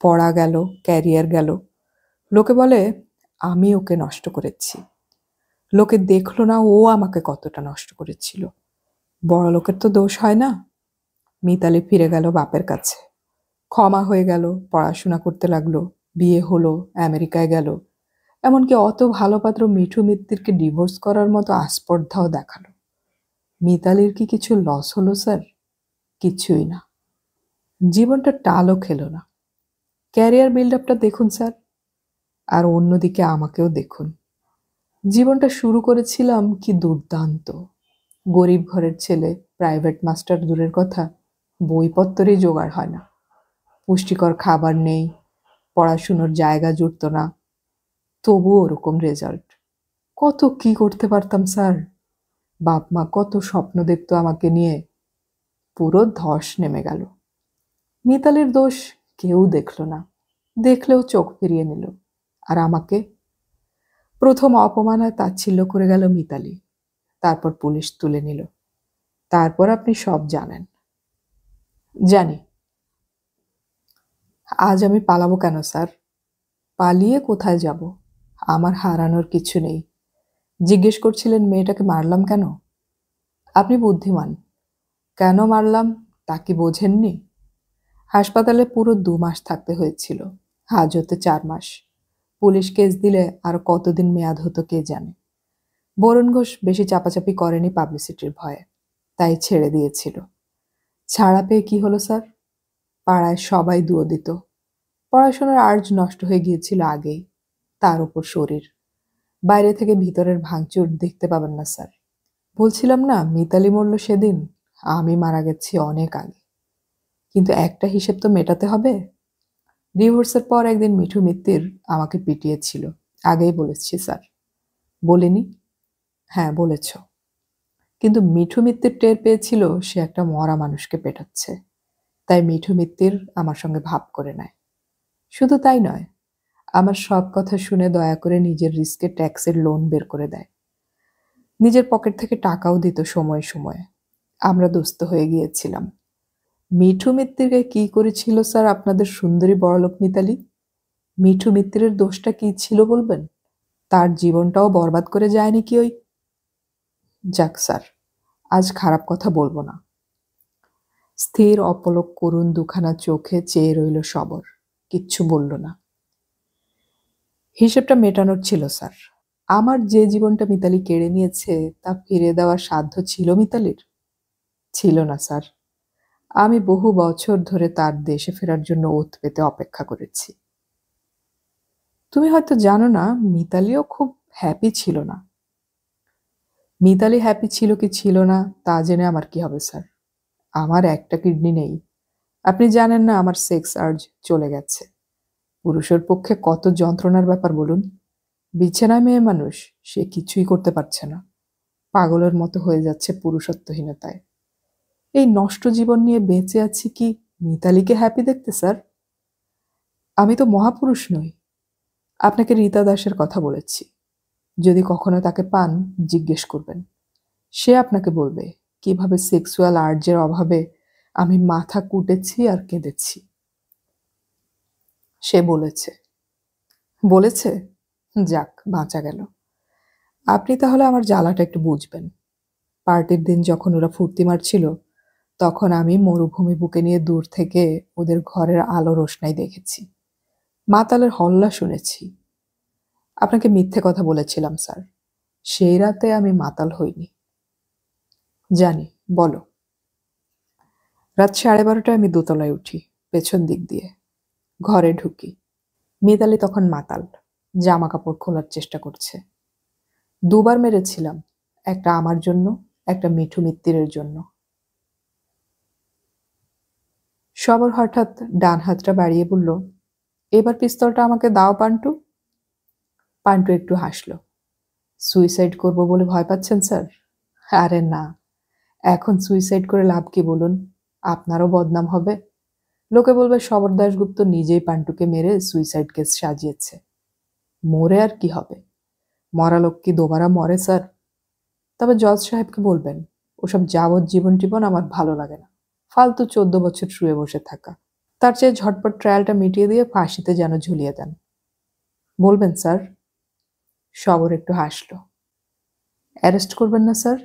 পড়া গেল, ক্যারিয়ার গেল। লোকে বলে আমি ওকে নষ্ট করেছি। লোকে দেখলো না ও আমাকে কতটা নষ্ট করেছিল। বড়লোকের তো দোষ হয় না। মিতালি ফিরে গেল বাপের কাছে, ক্ষমা হয়ে গেল, পড়াশোনা করতে লাগলো, বিয়ে হলো, আমেরিকায় গেল। এমনকি অত ভালো পাত্র মিঠু মিত্তিরকে ডিভোর্স করার মতো আস্পর্ধাও দেখালো। মিতালির কি কিছু লস হলো স্যার? কিছুই না। জীবনটা টালও খেলো না। ক্যারিয়ার বিল্ড আপটা দেখুন স্যার, আর অন্যদিকে আমাকেও দেখুন। জীবনটা শুরু করেছিলাম কি দুর্দান্ত। গরিব ঘরের ছেলে, প্রাইভেট মাস্টার দূরের কথা, বইপত্তরই জোগাড় হয় না। পুষ্টিকর খাবার নেই, পড়াশুনোর জায়গা জুটতো না, তবুও ওরকম রেজাল্ট। কত কি করতে পারতাম স্যার। বাপ মা কত স্বপ্ন দেখতো আমাকে নিয়ে। পুরো ধস নেমে গেল। মিতালির দোষ কেউ দেখলো না, দেখলেও চোখ ফিরিয়ে নিল। আর আমাকে প্রথম অপমানায় তাচ্ছিল্য করে গেল মিতালি, তারপর পুলিশ তুলে নিল। তারপর আপনি সব জানেন। জানি। আজ আমি পালাবো কেন স্যার? পালিয়ে কোথায় যাব? আমার হারানোর কিছু নেই। জিজ্ঞেস করছিলেন মেয়েটাকে মারলাম কেন? আপনি বুদ্ধিমান। কেন মারলাম তা কি বোঝেননি? হাসপাতালে পুরো 2 মাস থাকতে হয়েছিল, হাজতে 4 মাস। পুলিশ কেস দিলে আর কতদিন মেয়াদ হতো কে জানে। বরুণ ঘোষ বেশি চাপাচাপি করেনি পাবলিসিটির ভয়ে, তাই ছেড়ে দিয়েছিল। ছাড়া পেয়ে কি হলো স্যার? পাড়ায় সবাই দুয়ো দিত। পড়াশোনার আর্জ নষ্ট হয়ে গিয়েছিল আগেই, তার উপর শরীর। বাইরে থেকে ভিতরের ভাঙচুর দেখতে পাবেন না স্যার। বলছিলাম না মিতালি মরল সেদিন, আমি মারা গেছি অনেক আগে। কিন্তু একটা হিসেব তো মেটাতে হবে। ডিভোর্সের পর একদিন মিঠু মিত্তির আমাকে পিটিয়েছিল। আগেই বলেছি স্যার। বলিনি? হ্যাঁ বলেছ। কিন্তু মিঠু মিত্তির টের পেয়েছিল সে একটা মরা মানুষকে পেটাচ্ছে, তাই মিঠু মিত্তির আমার সঙ্গে ভাব করে নেয়। শুধু তাই নয়, আমার সব কথা শুনে দয়া করে নিজের রিস্কে ট্যাক্সের লোন বের করে দেয়। নিজের পকেট থেকে টাকাও দিত সময়ে সময়ে। আমরা দোস্ত হয়ে গিয়েছিলাম। মিঠু মিত্তিরকে কি করেছিল স্যার আপনাদের সুন্দরী বড়লোক মিতালি? মিঠু মিত্তিরের দোষটা কি ছিল বলবেন? তার জীবনটাও বরবাদ করে যায়নি কি ওই? যাক স্যার, আজ খারাপ কথা বলবো না। স্থির অপলক করুণ দুখানা চোখে চেয়ে রইল সবর, কিচ্ছু বলল না। হিসেবটা মেটানোর ছিল স্যার। আমার যে জীবনটা মিতালি কেড়ে নিয়েছে তা ফিরে দেওয়ার সাধ্য ছিল মিতালির? ছিল না স্যার। আমি বহু বছর ধরে তার দেশে ফেরার জন্য ওত পেতে অপেক্ষা করেছি। তুমি হয়তো জানো না, মিতালিও খুব হ্যাপি ছিল না। মিতালি হ্যাপি ছিল কি ছিল না তা জেনে আমার কি হবে স্যার? আমার একটা কিডনি নেই। আপনি জানেন না আমার সেক্স আর্জ চলে গেছে। পুরুষের পক্ষে কত যন্ত্রণার ব্যাপার বলুন। বিছানায় মেয়ে মানুষ, সে কিছুই করতে পারছে না। পাগলের মতো হয়ে যাচ্ছে পুরুষত্বহীনতায়। এই নষ্ট জীবন নিয়ে বেঁচে আছি কি মিতালিকে হ্যাপি দেখতে স্যার? আমি তো মহাপুরুষ নই। আপনাকে রীতা দাসের কথা বলেছি। যদি কখনো তাকে পান জিজ্ঞেস করবেন। সে আপনাকে বলবে কিভাবে সেক্সুয়াল আর্জের অভাবে আমি মাথা কুটেছি আর কেঁদেছি। সে বলেছে। বলেছে? যাক, বাঁচা গেল। আপনি তাহলে আমার জ্বালাটা একটু বুঝবেন। পার্টির দিন যখন ওরা ফুর্তি মারছিল, তখন আমি মরুভূমি বুকে নিয়ে দূর থেকে ওদের ঘরের আলো রোশনাই দেখেছি, মাতালের হল্লা শুনেছি। আপনাকে মিথ্যে কথা বলেছিলাম স্যার। সেই রাতে আমি মাতাল হইনি। জানি, বলো। রাত 12:30টায় আমি দোতলায় উঠি, পেছন দিক দিয়ে। ঘরে ঢুকি। মিতালি তখন মাতাল, জামা কাপড় খোলার চেষ্টা করছে। 2বার মেরেছিলাম, একটা আমার জন্য, একটা মিঠু মিত্তিরের জন্য। সবর হঠাৎ ডান হাতটা বাড়িয়ে বলল, এবার পিস্তলটা আমাকে দাও পান্টু। পান্টু একটু হাসল। সুইসাইড করব বলে ভয় পাচ্ছেন স্যার? আরে না, এখন সুইসাইড করে লাভ কি বলুন? আপনারও বদনাম হবে। লোকে বলবে শবর দাশগুপ্ত নিজেই পান্টুকে মেরে সুইসাইড কেস সাজিয়েছে। মরে আর কি হবে? মরা লোক কি দোবারা মরে স্যার? তবে জজ সাহেবকে বলবেন ওসব যাবজ্জীবন টিবন আমার ভালো লাগে না। ফালতু 14 বছর শুয়ে বসে থাকা। তার চেয়ে ঝটপট ট্রায়ালটা মিটিয়ে দিয়ে ফাঁসিতে যেন ঝুলিয়ে দেন। বলবেন স্যার? শবর একটু হাসল। অ্যারেস্ট করবেন না স্যার?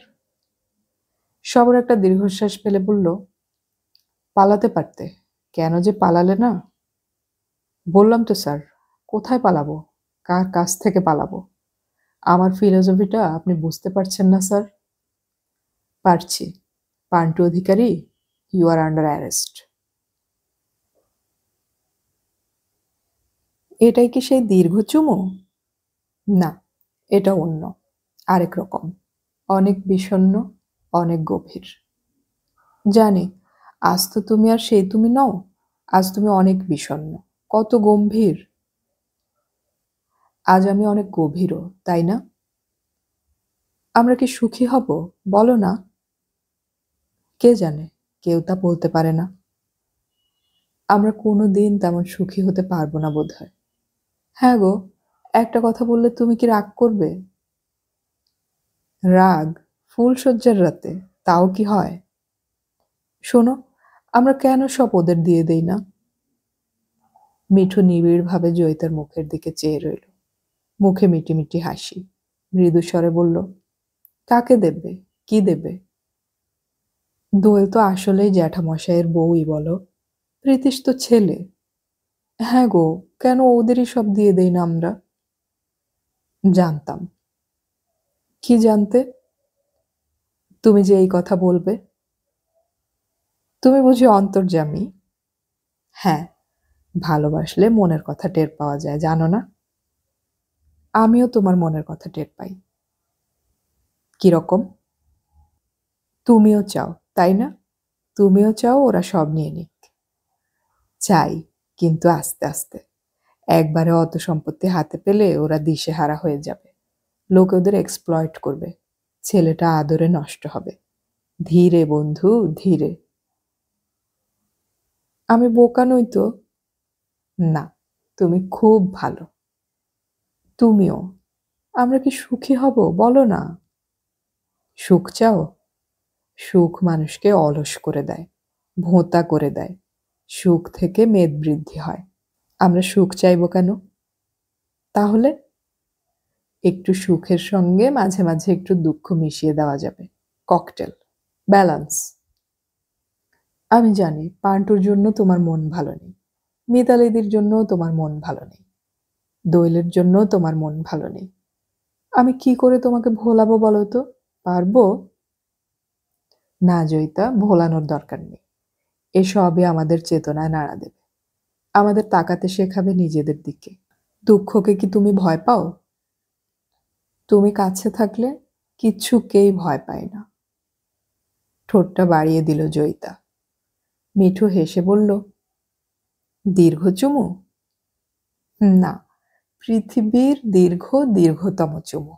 শবর একটা দীর্ঘশ্বাস ফেলে বলল, পালাতে পারতে, কেন যে পালালে না? বললাম তো স্যার, কোথায় পালাবো? কার কাছ থেকে পালাবো? আমার ফিলোসফিটা আপনি বুঝতে পারছেন না স্যার? পারছি। পান্টু অধিকারী, ইউ আর আন্ডার অ্যারেস্ট। এটাই কি সেই দীর্ঘ চুমু? না, এটা অন্য, আরেক রকম, অনেক বিষণ্ণ, অনেক গভীর। জানি, আজ তো তুমি আর সেই তুমি নও। আজ তুমি অনেক বিষণ্ণ, কত গম্ভীর। আজ আমি অনেক গভীরও, তাই না? আমরা কি সুখী হব বলো না? কে জানে, কেউ তা বলতে পারে না। আমরা কোনো দিন তেমন সুখী হতে পারবো না বোধহয়। হ্যাঁ গো, একটা কথা বললে তুমি কি রাগ করবে? রাগ? ফুলশয্যার রাতে তাও কি হয়? শোনো, আমরা কেন সব ওদের দিয়ে দেই না? মিঠু নিবিড়ভাবে জয়িতার মুখের দিকে চেয়ে রইল। মুখে মিটিমিটি হাসি। মৃদু স্বরে বলল, কাকে দেবে? কি দেবে? দোয়েল তো আসলেই জ্যাঠামশাইয়ের বউই বলো। প্রীতিশ তো ছেলে। হ্যাঁ গো, কেন ওদেরই সব দিয়ে দেই না আমরা? জানতাম। কি জানতে? তুমি যে এই কথা বলবে। তুমি বুঝি অন্তর্যামী? হ্যাঁ, ভালোবাসলে মনের কথা টের পাওয়া যায়, জানো না? আমিও তোমার মনের কথা টের পাই। কিরকম? তুমিও চাও, তাই না? তুমিও চাও ওরা সব নিয়ে নিক। চাই, কিন্তু আস্তে আস্তে। একবারে অত সম্পত্তি হাতে পেলে ওরা দিশেহারা হয়ে যাবে। লোকে ওদের এক্সপ্লয়েট করবে। ছেলেটা আদরে নষ্ট হবে। ধীরে বন্ধু, ধীরে। আমি বোকা নই তো? না, তুমি খুব ভালো। তুমিও। আমরা কি সুখী হব বলো না? সুখ চাও? সুখ মানুষকে অলস করে দেয়, ভোঁতা করে দেয়। সুখ থেকে মেদ বৃদ্ধি হয়। আমরা সুখ চাইবো কেন? তাহলে একটু সুখের সঙ্গে মাঝে মাঝে একটু দুঃখ মিশিয়ে দেওয়া যাবে। Cocktail, balance. আমি জানি পান্টুর জন্য তোমার মন ভালো নেই, মিতালিদির জন্য তোমার মন ভালো নেই, দোয়েলের জন্য তোমার মন ভালো নেই। আমি কি করে তোমাকে ভোলাবো বলো তো? পারবো? না জয়িতা, ভোলানোর দরকার নেই। এসবই আমাদের চেতনায় নাড়া দেবে, আমাদের তাকাতে শেখাবে নিজেদের দিকে। দুঃখকে কি তুমি ভয় পাও? তুমি কাছে থাকলে কিচ্ছুকেই ভয় পায় না। ঠোঁটটা বাড়িয়ে দিল জয়িতা। মিঠু হেসে বলল, দীর্ঘ চুমু? না, পৃথিবীর দীর্ঘতম চুমু।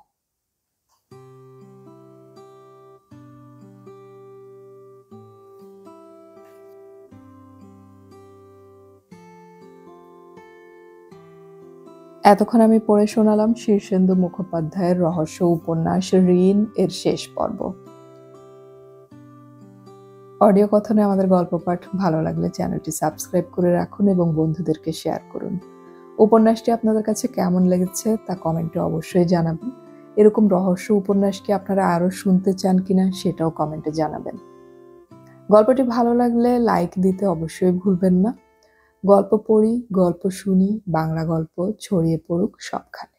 এতক্ষণ আমি পড়ে শোনালাম শীর্ষেন্দু মুখোপাধ্যায়ের রহস্য উপন্যাস ঋণ এর শেষ পর্ব। অডিও কথনে আমাদের গল্প পাঠ ভালো লাগলে চ্যানেলটি সাবস্ক্রাইব করে রাখুন এবং বন্ধুদেরকে শেয়ার করুন। উপন্যাসটি আপনাদের কাছে কেমন লেগেছে তা কমেন্টে অবশ্যই জানাবেন। এরকম রহস্য উপন্যাস কি আপনারা আরো শুনতে চান কিনা সেটাও কমেন্টে জানাবেন। গল্পটি ভালো লাগলে লাইক দিতে অবশ্যই ভুলবেন না। গল্প পড়ি, গল্প শুনি, বাংলা গল্প ছড়িয়ে পড়ুক সবখানে।